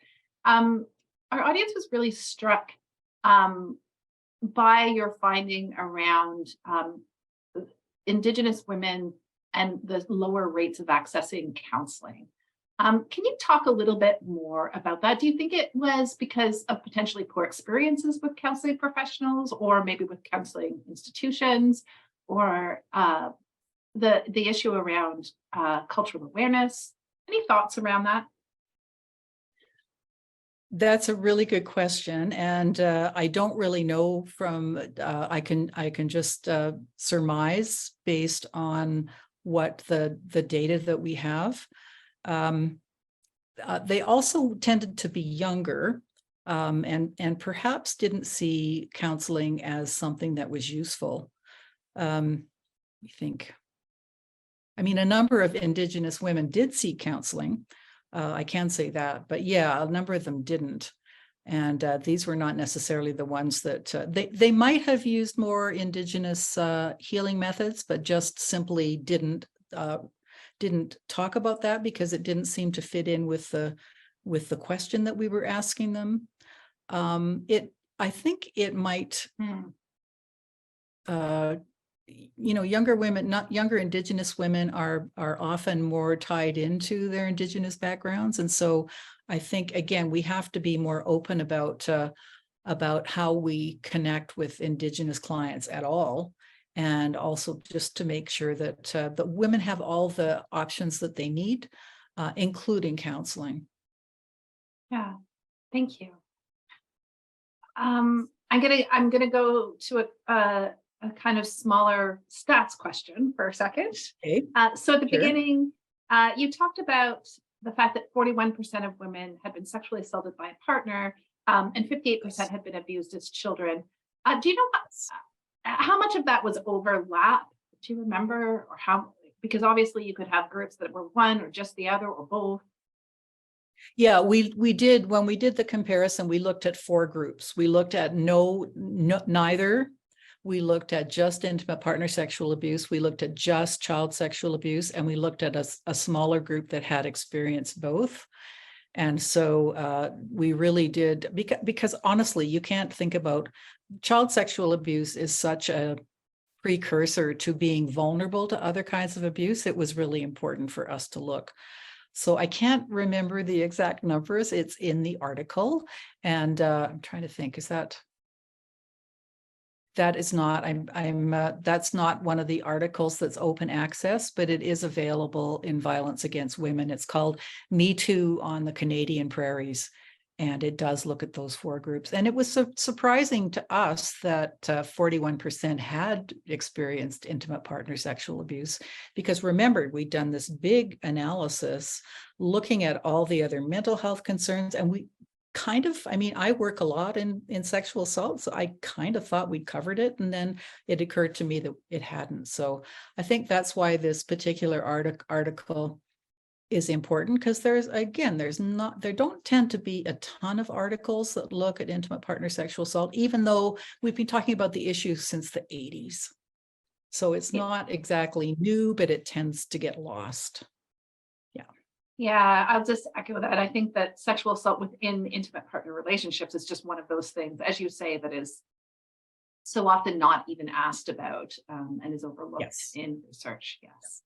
our audience was really struck by your finding around Indigenous women and the lower rates of accessing counseling. Can you talk a little bit more about that? Do you think it was because of potentially poor experiences with counseling professionals, or maybe with counseling institutions, or the issue around cultural awareness? Any thoughts around that? That's a really good question, and I don't really know from. I can just surmise based on what the data that we have. They also tended to be younger, and perhaps didn't see counseling as something that was useful. I think. I mean, a number of Indigenous women did seek counseling. I can say that, but yeah, a number of them didn't. And these were not necessarily the ones that they might have used more Indigenous healing methods, but just simply didn't talk about that because it didn't seem to fit in with the question that we were asking them. I think it might. Younger women, not younger Indigenous women, are often more tied into their Indigenous backgrounds, and so I think again we have to be more open about how we connect with Indigenous clients at all, and also just to make sure that the women have all the options that they need, including counseling. Yeah, thank you. I'm gonna go to a kind of smaller stats question for a second. Okay. So at the Sure. beginning, you talked about the fact that 41% of women had been sexually assaulted by a partner, and 58% had been abused as children. Do you know how much of that was overlap? Do you remember, or how? Because obviously you could have groups that were one or just the other or both. Yeah, we did, when we did the comparison, we looked at 4 groups. We looked at neither. We looked at just intimate partner sexual abuse. We looked at just child sexual abuse, and we looked at a smaller group that had experienced both. And so we really did, because honestly, you can't think about child sexual abuse is such a precursor to being vulnerable to other kinds of abuse. It was really important for us to look. So I can't remember the exact numbers. It's in the article, and I'm trying to think, that is not, that's not one of the articles that's open access, but it is available in Violence Against Women. It's called Me Too on the Canadian Prairies. And it does look at those 4 groups. And it was surprising to us that 41% had experienced intimate partner sexual abuse, because remember, we'd done this big analysis looking at all the other mental health concerns, and we kind of, I mean, I work a lot in sexual assault, so I kind of thought we'd covered it, and then it occurred to me that it hadn't. So I think that's why this particular article is important, because there don't tend to be a ton of articles that look at intimate partner sexual assault, even though we've been talking about the issue since the 80s. So it's not exactly new, but it tends to get lost. Yeah, I'll just echo that. I think that sexual assault within intimate partner relationships is just one of those things, as you say, that is so often not even asked about, and is overlooked in research. Yes.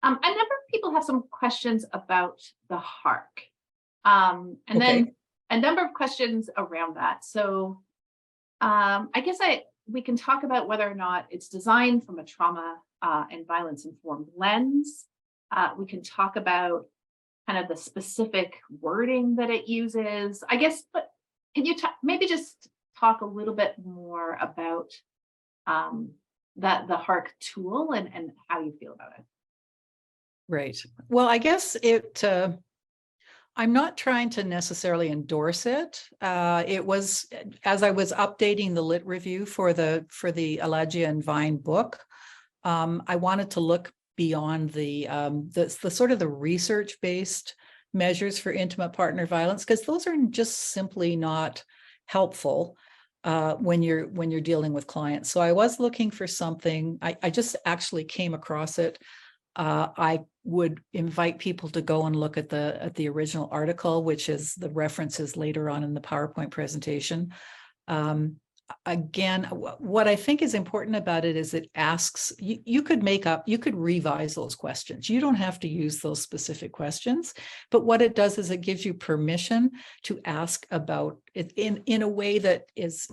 A number of people have some questions about the HARC, and then a number of questions around that. So I guess we can talk about whether or not it's designed from a trauma and violence informed lens. We can talk about kind of the specific wording that it uses, I guess, but can you maybe just talk a little bit more about the HARC tool and how you feel about it? Right. Well, I guess I'm not trying to necessarily endorse it. It was, as I was updating the lit review for the Alagia and Vine book, I wanted to look beyond the sort of the research-based measures for intimate partner violence, because those are just simply not helpful when you're dealing with clients. So I was looking for something. I just actually came across it. I would invite people to go and look at the original article, which is the references later on in the PowerPoint presentation. again, what I think is important about it is it asks, you could revise those questions. You don't have to use those specific questions, but what it does is it gives you permission to ask about it in a way that is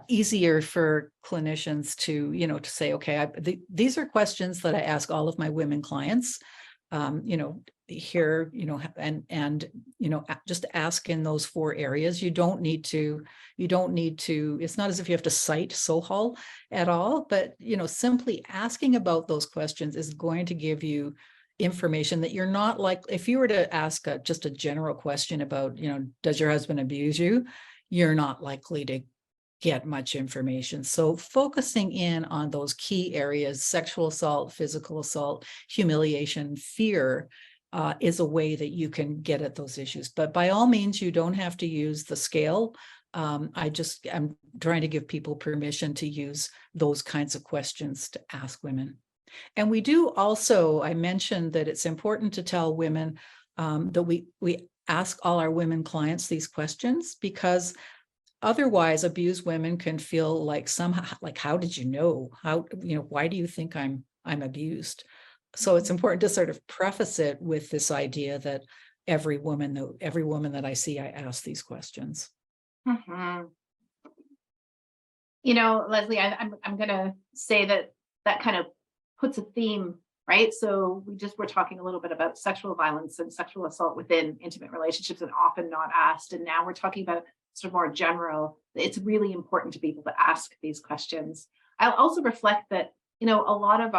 easier for clinicians to, to say, okay, these are questions that I ask all of my women clients, here, and just ask in those 4 areas. You don't need to, it's not as if you have to cite Sohal at all, but, simply asking about those questions is going to give you information that you're not like, if you were to ask just a general question about, does your husband abuse you? You're not likely to get much information. So focusing in on those key areas, sexual assault, physical assault, humiliation, fear, is a way that you can get at those issues. But by all means, you don't have to use the scale. I'm trying to give people permission to use those kinds of questions to ask women. And we do also, I mentioned that it's important to tell women that we ask all our women clients these questions, because otherwise abused women can feel like somehow, like, how did you know? Why do you think I'm abused? So it's important to sort of preface it with this idea that every woman that I see, I ask these questions. Mm-hmm. Leslie, I'm going to say that kind of puts a theme, right? So we're talking a little bit about sexual violence and sexual assault within intimate relationships, and often not asked. And now we're talking about sort of more general. It's really important to be able to ask these questions. I'll also reflect that, a lot of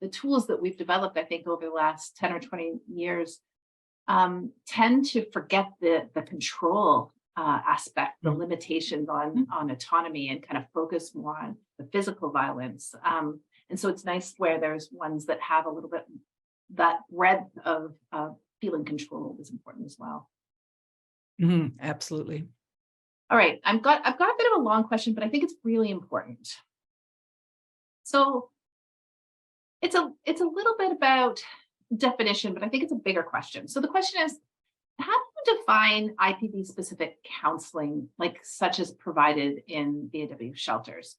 the tools that we've developed, I think, over the last 10 or 20 years, tend to forget the control aspect, the limitations on autonomy, and kind of focus more on the physical violence. And so it's nice where there's ones that have a little bit, that breadth of feeling controlled is important as well. Mm-hmm, absolutely. All right, I've got a bit of a long question, but I think it's really important. So it's a little bit about definition, but I think it's a bigger question. So the question is, how do you define IPV specific counseling, such as provided in VAW shelters?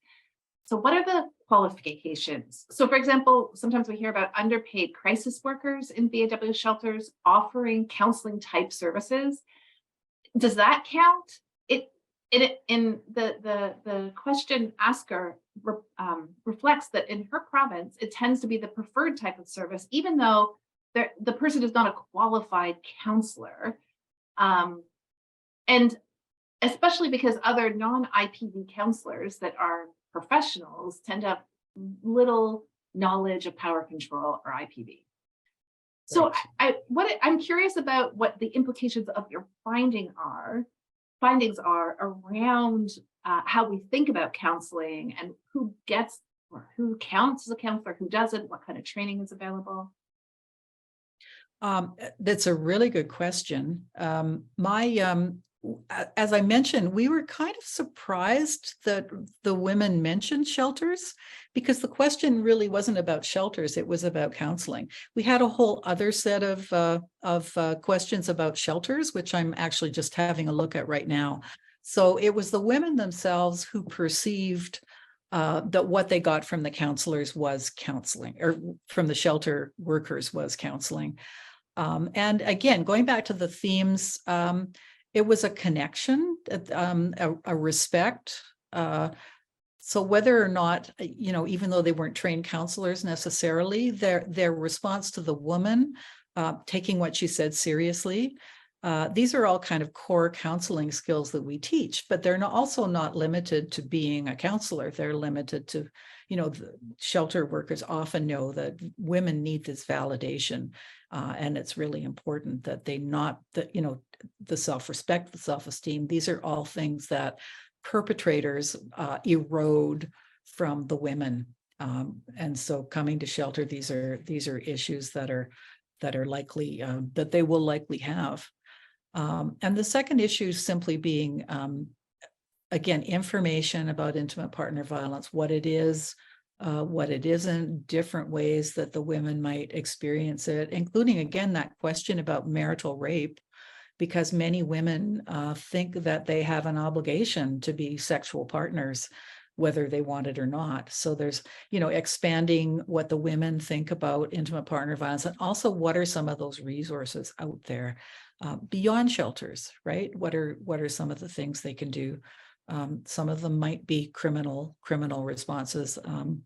So what are the qualifications? So for example, sometimes we hear about underpaid crisis workers in VAW shelters offering counseling type services. Does that count? In the question asker reflects that in her province, it tends to be the preferred type of service, even though the person is not a qualified counselor. And especially because other non-IPV counselors that are professionals tend to have little knowledge of power control or IPV. So Right. I'm curious about what the implications of your findings are around how we think about counseling, and who gets or who counts as a counselor, who doesn't, what kind of training is available. That's a really good question. As I mentioned, we were kind of surprised that the women mentioned shelters, because the question really wasn't about shelters, it was about counseling. We had a whole other set of questions about shelters, which I'm actually just having a look at right now. So it was the women themselves who perceived that what they got from the counselors was counseling, or from the shelter workers was counseling. And again, going back to the themes, it was a connection, a respect. So whether or not, even though they weren't trained counselors necessarily, their response to the woman, taking what she said seriously, these are all kind of core counseling skills that we teach, but they're also not limited to being a counselor. They're limited to, the shelter workers often know that women need this validation. And it's really important that the self-respect, the self-esteem, these are all things that perpetrators erode from the women. And so coming to shelter, these are issues that are likely, that they will likely have. And the second issue simply being, again, information about intimate partner violence, what it is, what it isn't, different ways that the women might experience it, including, again, that question about marital rape. because many women think that they have an obligation to be sexual partners, whether they want it or not. So there's, expanding what the women think about intimate partner violence, and also what are some of those resources out there beyond shelters, right? What are some of the things they can do? Some of them might be criminal responses.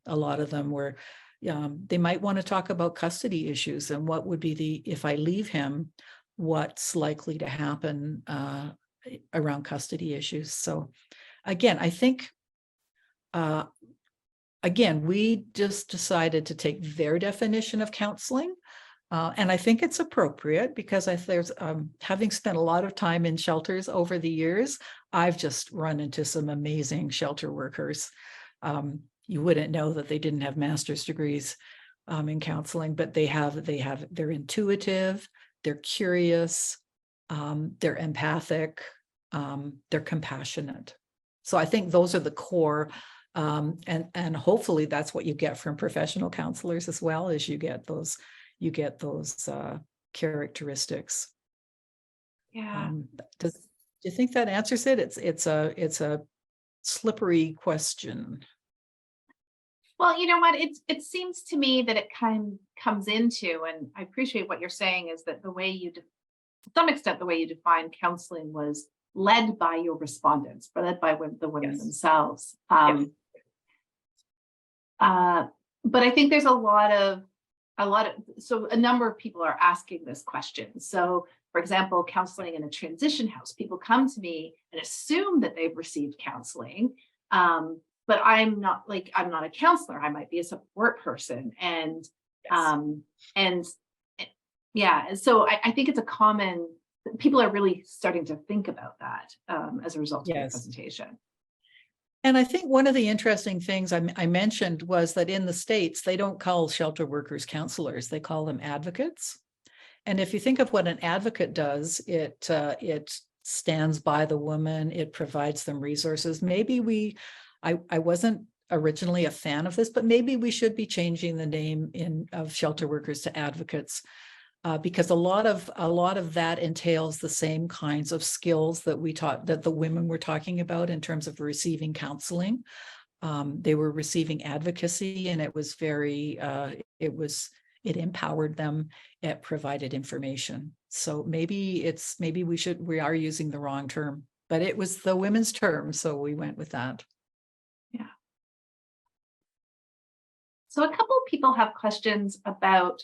A lot of them were, they might want to talk about custody issues and what would be if I leave him, what's likely to happen around custody issues. So again, I think, we just decided to take their definition of counseling. And I think it's appropriate because there's having spent a lot of time in shelters over the years, I've just run into some amazing shelter workers. You wouldn't know that they didn't have master's degrees in counseling, but they're intuitive, they're curious, they're empathic, they're compassionate. So I think those are the core, and hopefully that's what you get from professional counselors as well, is you get those characteristics. Yeah. Do you think that answers it? It's a slippery question. Well, you know what? It seems to me that it kind of comes into, and I appreciate what you're saying, is that the way to some extent, the way you define counseling was led by your respondents, or led by the women Yes. themselves. But I think there's so a number of people are asking this question. So, for example, counseling in a transition house, people come to me and assume that they've received counseling. But I'm not a counselor. I might be a support person. And, Yes. and so I think it's people are really starting to think about that as a result of the presentation. And I think one of the interesting things I mentioned was that in the States, they don't call shelter workers counselors, they call them advocates. And if you think of what an advocate does, it stands by the woman, it provides them resources. Maybe I wasn't originally a fan of this, but maybe we should be changing the name of shelter workers to advocates. Because a lot of that entails the same kinds of skills that the women were talking about in terms of receiving counseling. They were receiving advocacy, and it was it empowered them. It provided information. So maybe we are using the wrong term, but it was the women's term, so we went with that. Yeah. So a couple of people have questions about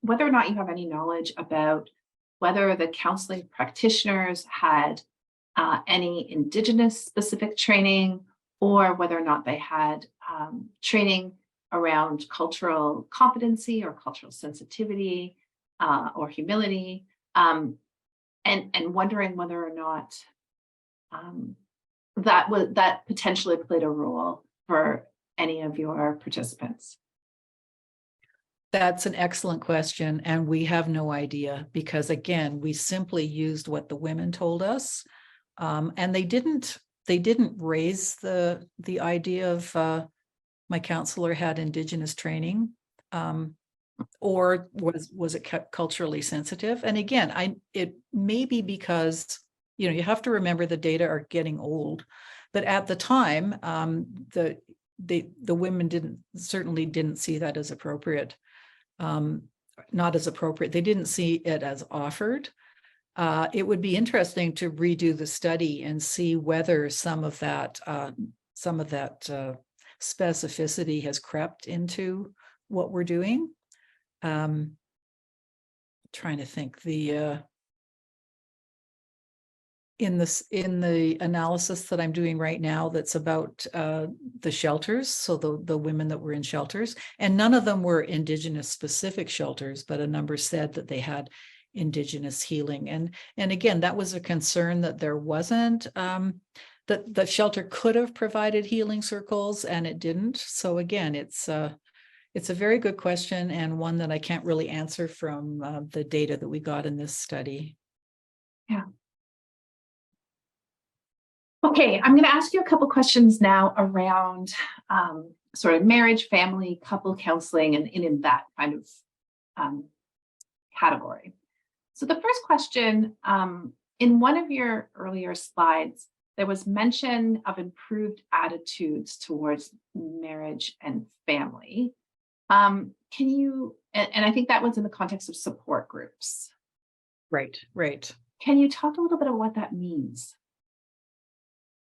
whether or not you have any knowledge about whether the counseling practitioners had any Indigenous specific training, or whether or not they had training around cultural competency or cultural sensitivity or humility, and wondering whether or not that potentially played a role for any of your participants. That's an excellent question, and we have no idea because, again, we simply used what the women told us, and they didn't raise the idea of my counselor had Indigenous training, or was it culturally sensitive? And again, it may be because you have to remember the data are getting old, but at the time, the women certainly didn't see that as appropriate. Not as appropriate. They didn't see it as offered. It would be interesting to redo the study and see whether some of that specificity has crept into what we're doing. Trying to think in the analysis that I'm doing right now that's about the shelters, so the women that were in shelters, and none of them were Indigenous specific shelters, but a number said that they had Indigenous healing. And again, that was a concern that there wasn't, that the shelter could have provided healing circles and it didn't. So again, it's a very good question, and one that I can't really answer from the data that we got in this study. Yeah. Okay, I'm going to ask you a couple questions now around sort of marriage, family, couple counseling, and in that kind of category. So the first question, in one of your earlier slides, there was mention of improved attitudes towards marriage and family. Can you, and I think that was in the context of support groups. Right, right. Can you talk a little bit about what that means?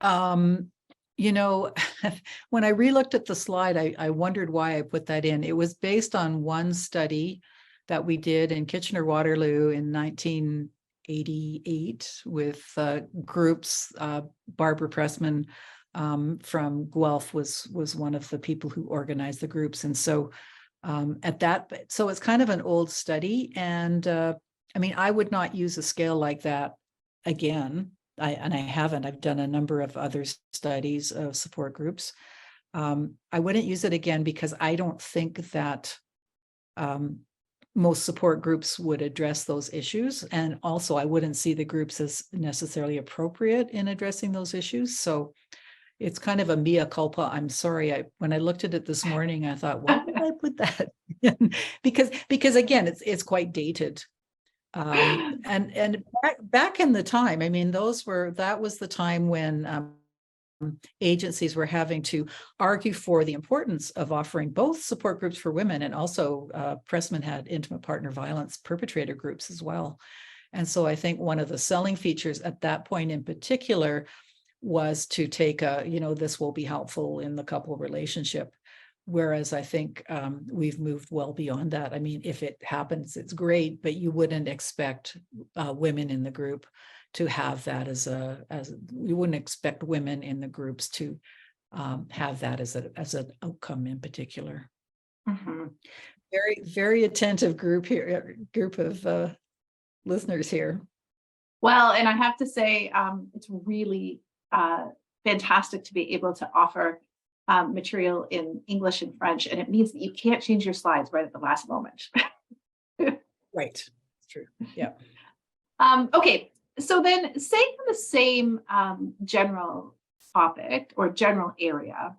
You know, when I relooked at the slide, I wondered why I put that in. It was based on one study that we did in Kitchener-Waterloo in 1988 with groups. Barbara Pressman from Guelph was one of the people who organized the groups. And so so it's kind of an old study. And I mean, I would not use a scale like that again. I haven't. I've done a number of other studies of support groups. I wouldn't use it again because I don't think that most support groups would address those issues. And also, I wouldn't see the groups as necessarily appropriate in addressing those issues. So it's kind of a mea culpa. I'm sorry. When I looked at it this morning, I thought, why did I put that in? Because again, it's quite dated. And back in the time, I mean, that was the time when agencies were having to argue for the importance of offering both support groups for women, and also Pressman had intimate partner violence perpetrator groups as well. And so I think one of the selling features at that point in particular was to take this will be helpful in the couple relationship. Whereas I think we've moved well beyond that. I mean, if it happens, it's great, but you wouldn't expect women in the group to have that you wouldn't expect women in the groups to have that as an outcome in particular. Mm-hmm. Very, very attentive group of listeners here. Well, and I have to say, it's really fantastic to be able to offer material in English and French, and it means that you can't change your slides right at the last moment. Right, it's true. Yeah. Okay, so then staying on the same general topic or general area,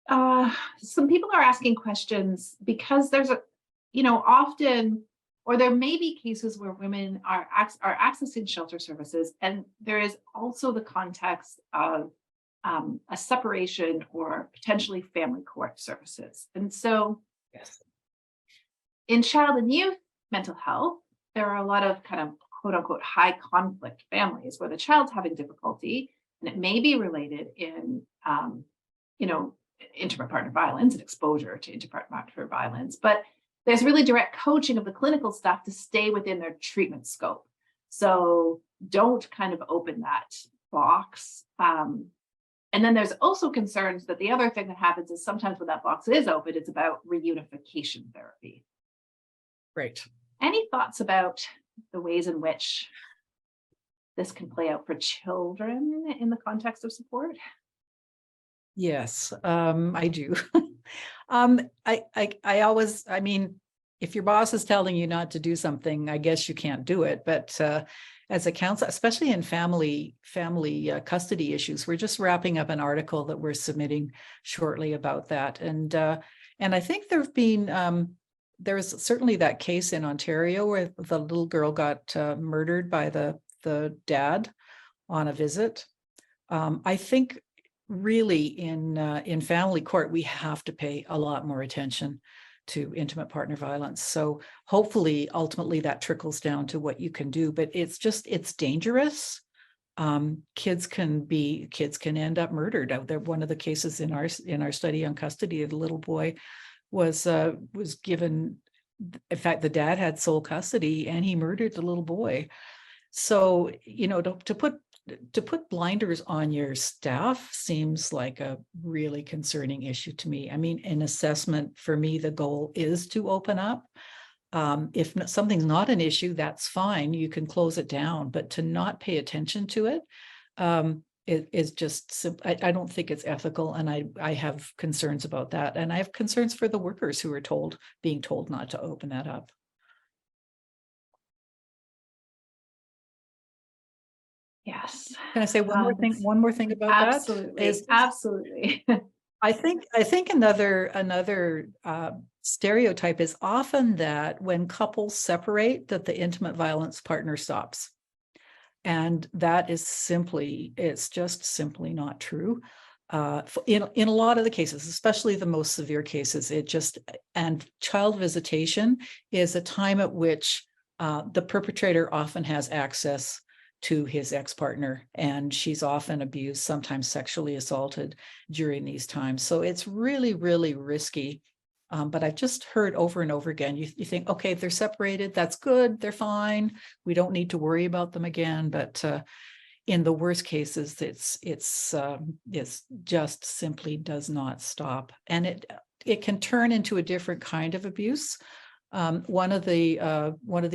some people are asking questions because there's often, or there may be cases where women are accessing shelter services, and there is also the context of a separation or potentially family court services. And so Yes. in child and youth mental health, there are a lot of kind of quote unquote high conflict families where the child's having difficulty, and it may be related in, intimate partner violence and exposure to intimate partner violence, but there's really direct coaching of the clinical staff to stay within their treatment scope. So don't kind of open that box. And then there's also concerns that the other thing that happens is sometimes when that box is open, it's about reunification therapy. Right. Any thoughts about the ways in which this can play out for children in the context of support? Yes, I do. I mean, if your boss is telling you not to do something, I guess you can't do it. But as a counselor, especially in family custody issues, we're just wrapping up an article that we're submitting shortly about that. And I think there's certainly that case in Ontario where the little girl got murdered by the dad on a visit. I think really in family court, we have to pay a lot more attention to intimate partner violence. So hopefully, ultimately that trickles down to what you can do, but it's dangerous. Kids can end up murdered out there. One of the cases in our study on custody, the little boy was given, in fact, the dad had sole custody and he murdered the little boy. So, to put blinders on your staff seems like a really concerning issue to me. I mean, in assessment, for me, the goal is to open up. If something's not an issue, that's fine. You can close it down, but to not pay attention to it, it is just, I don't think it's ethical. And I have concerns about that. And I have concerns for the workers who are being told not to open that up. Yes. Can I say one more thing about absolutely. that? Absolutely. I think another stereotype is often that when couples separate, that the intimate violence partner stops. And that is it's just simply not true. In a lot of the cases, especially the most severe cases, and child visitation is a time at which the perpetrator often has access to his ex-partner, and she's often abused, sometimes sexually assaulted during these times. So it's really, really risky. But I've just heard over and over again, you think, okay, if they're separated, that's good, they're fine, we don't need to worry about them again. But in the worst cases, it's just simply does not stop, and it can turn into a different kind of abuse. One of the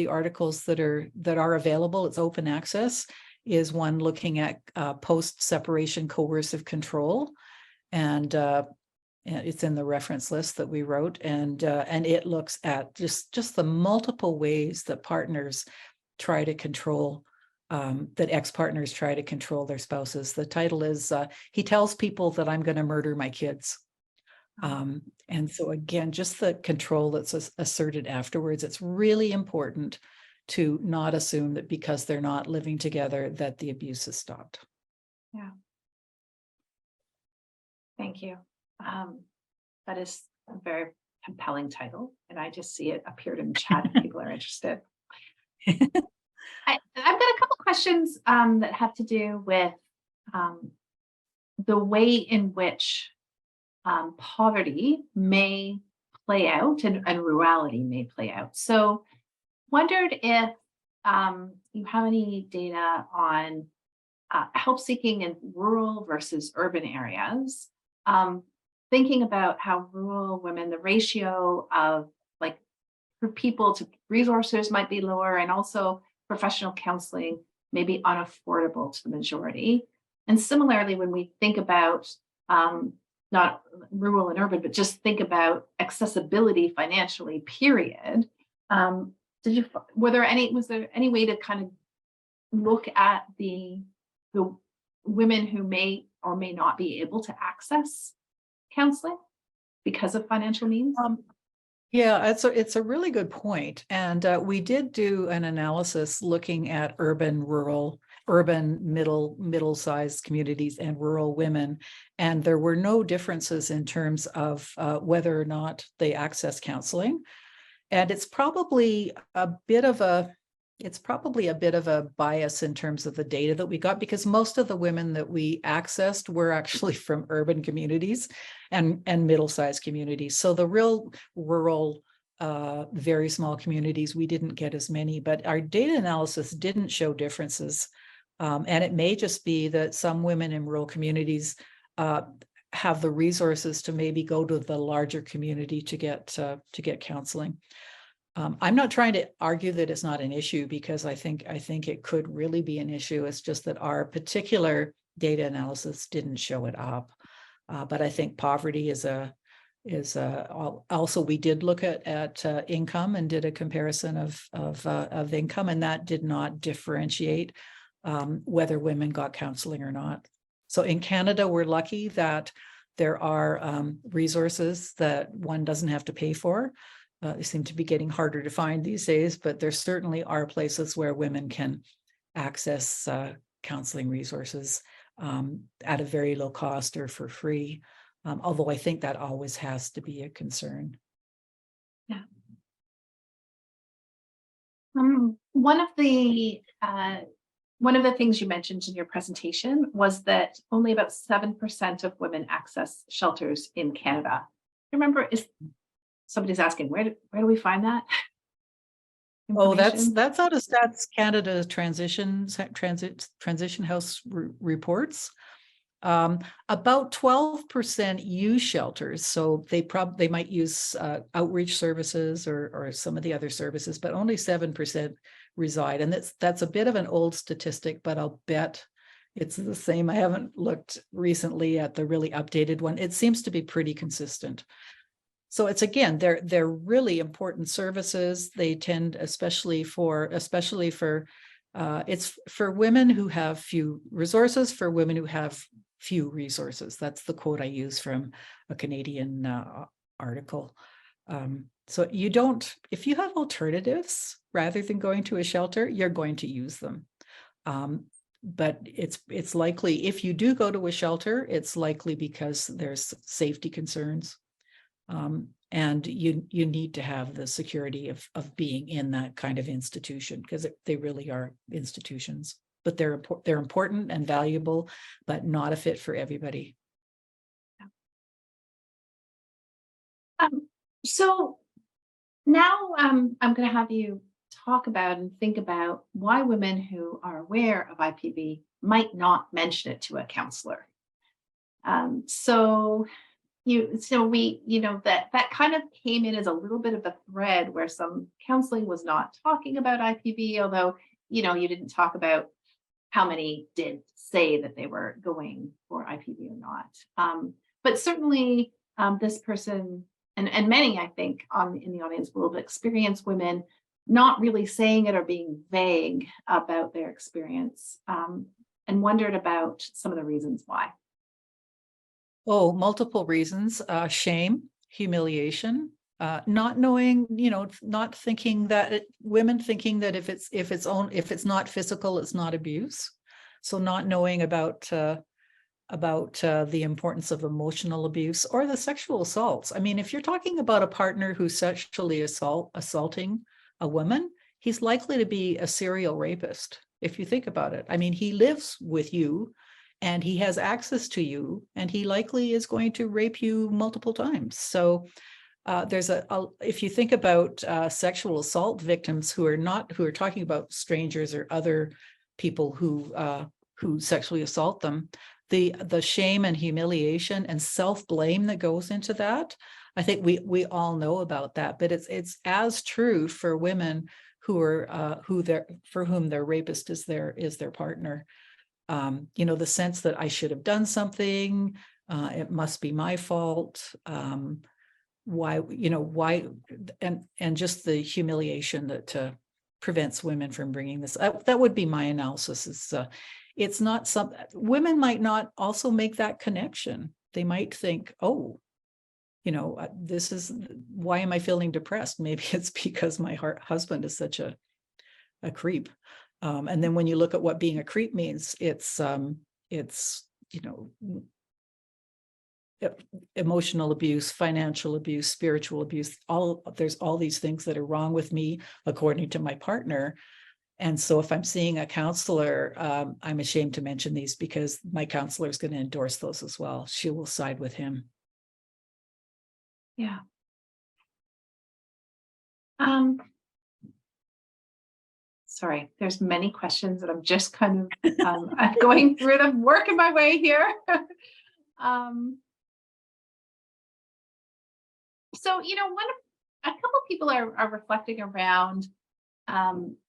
articles that are available, it's open access, is one looking at post-separation coercive control, and it's in the reference list that we wrote, and it looks at just the multiple ways that partners try to control, that ex-partners try to control their spouses. The title is "He Tells People That I'm Going to Murder My Kids." And so again, just the control that's asserted afterwards. It's really important to not assume that because they're not living together that the abuse has stopped. Yeah. Thank you. That is a very compelling title, and I just see it appeared in the chat if people are interested. I've got a couple questions that have to do with the way in which poverty may play out and rurality may play out. So wondered if you have any data on help seeking in rural versus urban areas, thinking about how rural women, the ratio of like for people to resources might be lower, and also professional counseling may be unaffordable to the majority. And similarly, when we think about not rural and urban, but just think about accessibility financially, period. Was there any way to kind of look at the women who may or may not be able to access counseling because of financial means? Yeah, it's a really good point. And we did do an analysis looking at urban, rural, urban, middle-sized communities and rural women. And there were no differences in terms of whether or not they access counseling. And it's probably a bit of a bias in terms of the data that we got, because most of the women that we accessed were actually from urban communities and middle-sized communities. So the real rural, very small communities, we didn't get as many, but our data analysis didn't show differences. And it may just be that some women in rural communities have the resources to maybe go to the larger community to get counseling. I'm not trying to argue that it's not an issue, because I think it could really be an issue. It's just that our particular data analysis didn't show it up. But I think poverty is also, we did look at income and did a comparison of income, and that did not differentiate whether women got counseling or not. So in Canada, we're lucky that there are resources that one doesn't have to pay for. They seem to be getting harder to find these days, but there certainly are places where women can access counseling resources at a very low cost or for free. Although I think that always has to be a concern. Yeah. One of the things you mentioned in your presentation was that only about 7% of women access shelters in Canada. Remember, somebody's asking, where do we find that? Oh, that's out of Stats Canada Transition House reports. About 12% use shelters, so they might use outreach services or some of the other services, but only 7% reside. And that's a bit of an old statistic, but I'll bet it's the same. I haven't looked recently at the really updated one. It seems to be pretty consistent. So it's, again, they're really important services. They tend, especially for it's for women who have few resources, for women who have few resources. That's the quote I use from a Canadian article. So you don't, if you have alternatives rather than going to a shelter, you're going to use them. But it's likely, if you do go to a shelter, it's likely because there's safety concerns. And you need to have the security of being in that kind of institution, because they really are institutions. But they're important and valuable, but not a fit for everybody. So now I'm going to have you talk about and think about why women who are aware of IPV might not mention it to a counselor. So we, that kind of came in as a little bit of a thread where some counseling was not talking about IPV, although, you didn't talk about how many did say that they were going for IPV or not. But certainly this person and many, I think, in the audience will have experienced women not really saying it or being vague about their experience, and wondered about some of the reasons why. Oh, multiple reasons. Shame, humiliation, not knowing, not thinking that women thinking that if it's not physical, it's not abuse. So not knowing about the importance of emotional abuse or the sexual assaults. I mean, if you're talking about a partner who's sexually assaulting a woman, he's likely to be a serial rapist. If you think about it, I mean, he lives with you and he has access to you, and he likely is going to rape you multiple times. So there's if you think about sexual assault victims who are talking about strangers or other people who sexually assault them, the shame and humiliation and self-blame that goes into that, I think we all know about that. But it's as true for women for whom their rapist is their partner. The sense that I should have done something, it must be my fault. Why, and just the humiliation that prevents women from bringing this up. That would be my analysis. It's not women might not also make that connection. They might think, oh, this is, why am I feeling depressed? Maybe it's because my husband is such a creep. And then when you look at what being a creep means, it's emotional abuse, financial abuse, spiritual abuse, there's all these things that are wrong with me according to my partner. And so if I'm seeing a counselor, I'm ashamed to mention these because my counselor is going to endorse those as well. She will side with him. Yeah. Sorry, there's many questions that I'm just kind of I'm going through them, working my way here. So, a couple people are reflecting around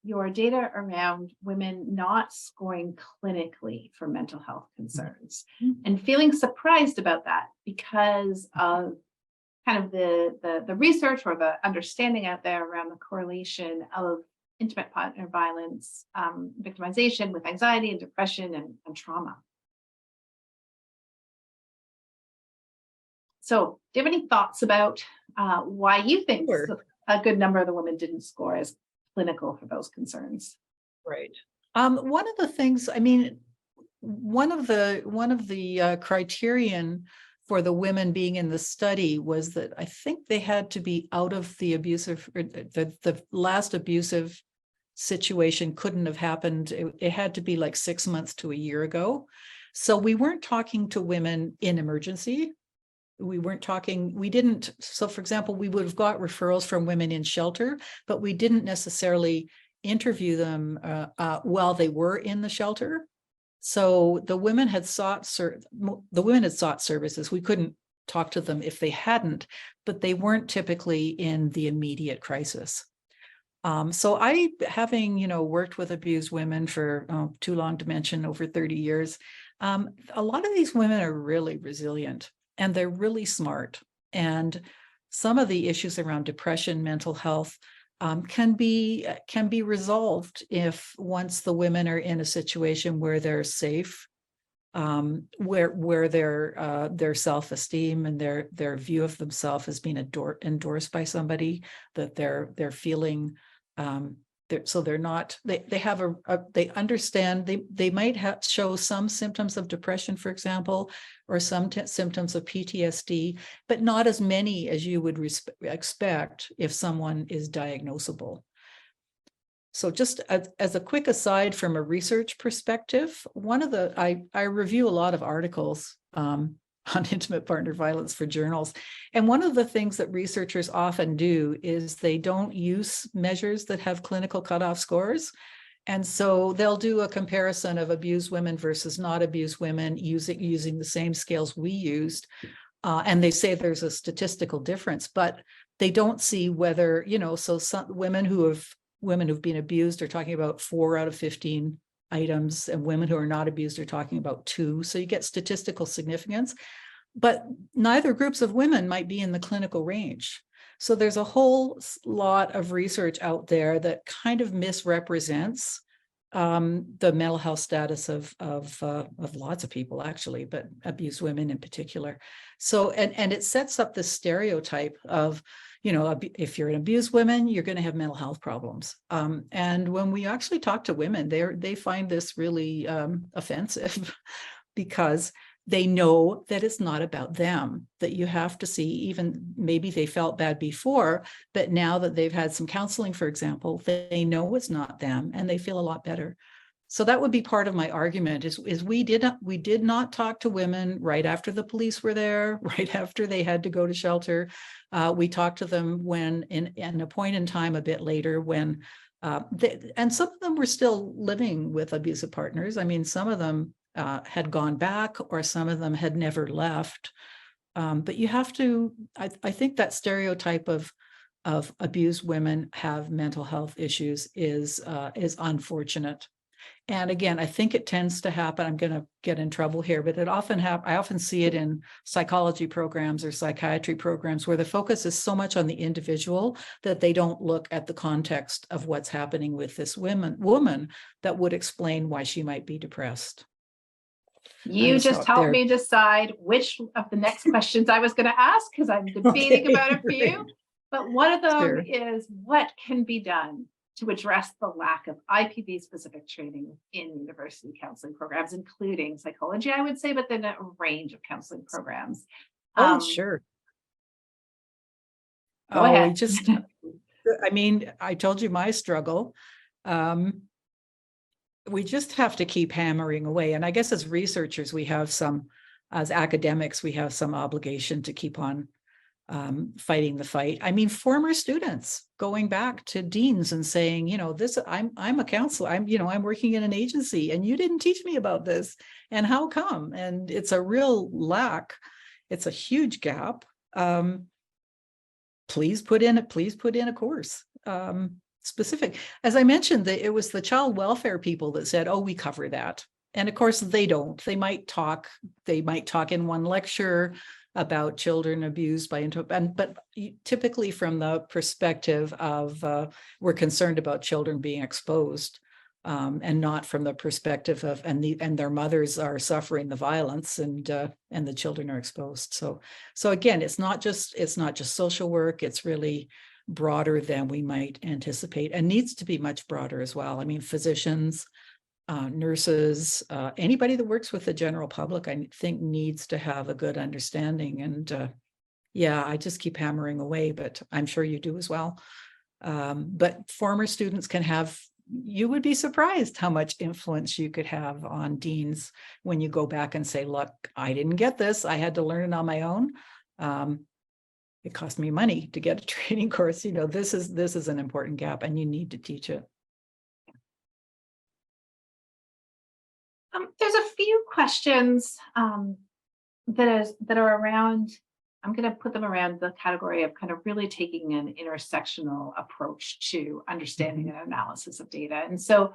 your data around women not scoring clinically for mental health concerns, and feeling surprised about that because of kind of the research or the understanding out there around the correlation of intimate partner violence, victimization with anxiety and depression and trauma. So do you have any thoughts about why you think Sure. a good number of the women didn't score as clinical for those concerns? Right. One of the things, I mean, one of the criterion for the women being in the study was that I think they had to be out of the abusive, or the last abusive situation couldn't have happened. It had to be like 6 months to a year ago. So we weren't talking to women in emergency. So for example, we would have got referrals from women in shelter, but we didn't necessarily interview them while they were in the shelter. So the women had sought services. We couldn't talk to them if they hadn't, but they weren't typically in the immediate crisis. So I, having, worked with abused women for too long to mention, over 30 years, a lot of these women are really resilient and they're really smart. And some of the issues around depression, mental health, can be resolved if once the women are in a situation where they're safe where their self-esteem and their view of themselves has been endorsed by somebody, that they're feeling so they're not, they have they understand, they might show some symptoms of depression, for example, or some symptoms of PTSD, but not as many as you would expect if someone is diagnosable. So just as a quick aside from a research perspective, I review a lot of articles on intimate partner violence for journals. And one of the things that researchers often do is they don't use measures that have clinical cutoff scores. And so they'll do a comparison of abused women versus not abused women using the same scales we used. And they say there's a statistical difference, but they don't see whether, so some women who've been abused are talking about 4 out of 15 items, and women who are not abused are talking about 2. So you get statistical significance, but neither groups of women might be in the clinical range. So there's a whole lot of research out there that kind of misrepresents the mental health status of lots of people, actually, but abused women in particular. So, and it sets up this stereotype of, if you're an abused woman, you're going to have mental health problems. And when we actually talk to women, they find this really offensive because they know that it's not about them, that you have to see, even maybe they felt bad before, but now that they've had some counseling, for example, they know it's not them and they feel a lot better. So that would be part of my argument is we did not talk to women right after the police were there, right after they had to go to shelter. We talked to them when in a point in time a bit later when and some of them were still living with abusive partners. I mean, some of them had gone back, or some of them had never left. But you have to, I think that stereotype of abused women have mental health issues is unfortunate. And again, I think it tends to happen. I'm going to get in trouble here, but I often see it in psychology programs or psychiatry programs where the focus is so much on the individual that they don't look at the context of what's happening with this woman that would explain why she might be depressed. You just helped me decide which of the next questions I was going to ask, because I'm debating about a few. But one of them is, what can be done to address the lack of IPV-specific training in university counseling programs, including psychology, I would say, but then a range of counseling programs? Sure. Go ahead. I told you my struggle. We just have to keep hammering away. And I guess as researchers, as academics, we have some obligation to keep on fighting the fight. I mean, former students going back to deans and saying, I'm a counselor, I'm working in an agency and you didn't teach me about this. And how come? And it's a real lack. It's a huge gap. Please put in a course. Specific. As I mentioned, it was the child welfare people that said, oh, we cover that. And of course they don't. They might talk in one lecture about children abused by but typically from the perspective of we're concerned about children being exposed, and not from the perspective of and their mothers are suffering the violence and the children are exposed. So again, it's not just social work. It's really broader than we might anticipate, and needs to be much broader as well. I mean, physicians, nurses, anybody that works with the general public, I think needs to have a good understanding. And I just keep hammering away, but I'm sure you do as well. But former students you would be surprised how much influence you could have on deans when you go back and say, look, I didn't get this. I had to learn it on my own. It cost me money to get a training course. This is an important gap and you need to teach it. There's a few questions that are around, I'm going to put them around the category of kind of really taking an intersectional approach to understanding and analysis of data. And so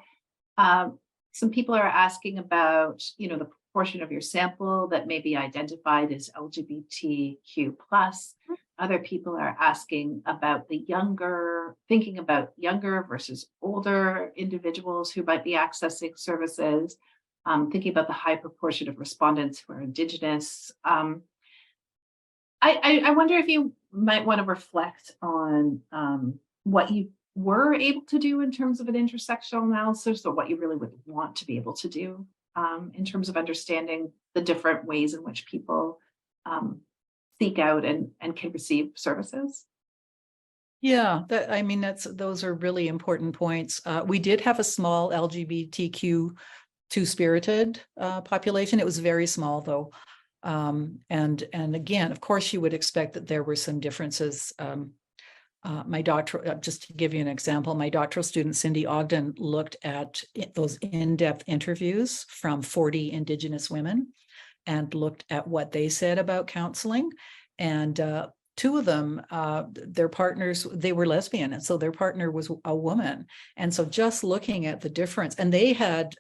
some people are asking about, the proportion of your sample that may be identified as LGBTQ+. Other people are asking about thinking about younger versus older individuals who might be accessing services. thinking about the high proportion of respondents who are Indigenous. I wonder if you might want to reflect on what you were able to do in terms of an intersectional analysis, or what you really would want to be able to do in terms of understanding the different ways in which people seek out and can receive services. Yeah, those are really important points. We did have a small LGBTQ two-spirited population. It was very small though. And again, of course, you would expect that there were some differences. My doctoral, just to give you an example, my doctoral student, Cindy Ogden, looked at those in-depth interviews from 40 Indigenous women and looked at what they said about counseling. And two of them, their partners, they were lesbian, and so their partner was a woman. And so just looking at the difference, and they had,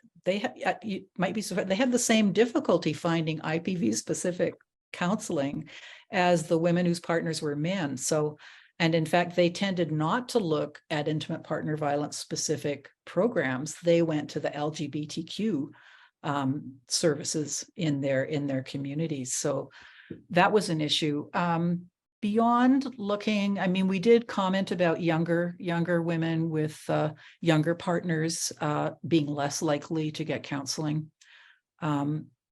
you might be surprised, they had the same difficulty finding IPV specific counseling as the women whose partners were men. So, and in fact, they tended not to look at intimate partner violence specific programs. They went to the LGBTQ services in their communities. So that was an issue. Beyond looking, I mean, we did comment about younger women with younger partners being less likely to get counseling.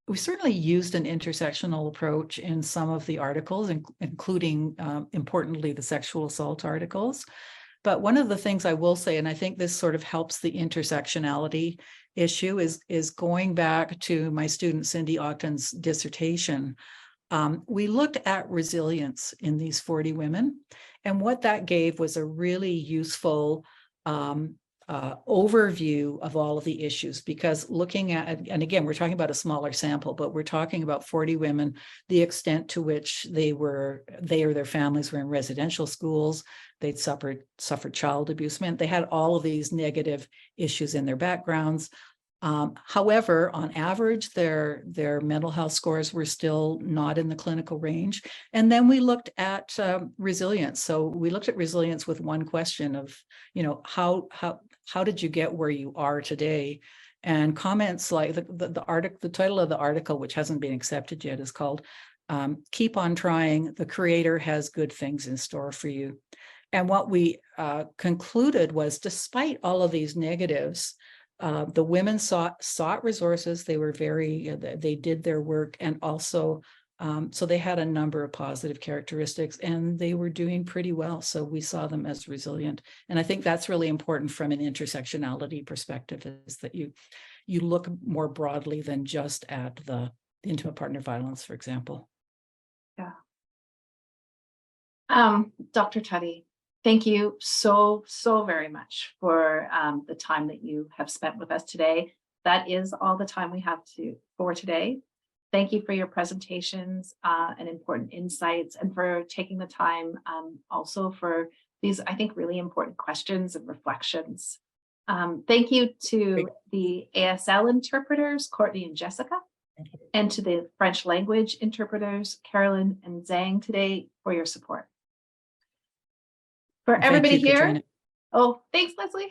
We certainly used an intersectional approach in some of the articles, including, importantly, the sexual assault articles. But one of the things I will say, and I think this sort of helps the intersectionality issue, is going back to my student Cindy Ogden's dissertation. We looked at resilience in these 40 women, and what that gave was a really useful overview of all of the issues, because looking at, and again, we're talking about a smaller sample, but we're talking about 40 women, the extent to which they or their families were in residential schools, they'd suffered child abuse, meant they had all of these negative issues in their backgrounds. However, on average, their mental health scores were still not in the clinical range. And then we looked at resilience. So we looked at resilience with one question of, how did you get where you are today? And comments like the title of the article, which hasn't been accepted yet, is called "Keep on Trying. The Creator has good things in store for you." And what we concluded was, despite all of these negatives, the women sought resources. They were they did their work, and also, so they had a number of positive characteristics, and they were doing pretty well. So we saw them as resilient. And I think that's really important from an intersectionality perspective, is that you look more broadly than just at the intimate partner violence, for example. Yeah. Dr. Tutty, thank you so very much for the time that you have spent with us today. That is all the time we have for today. Thank you for your presentations and important insights, and for taking the time also for these, I think, really important questions and reflections. Thank you to the ASL interpreters, Courtney and Jessica, and to the French language interpreters, Carolyn and Zhang, today, for your support. For everybody here, Katrina. Oh, thanks, Leslie.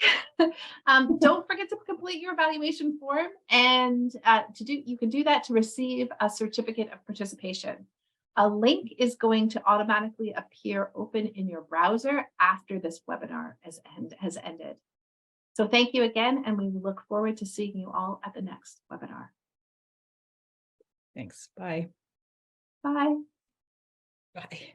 Don't forget to complete your evaluation form, and you can do that to receive a certificate of participation. A link is going to automatically appear open in your browser after this webinar has ended. So thank you again, and we look forward to seeing you all at the next webinar. Thanks. Bye. Bye. Bye.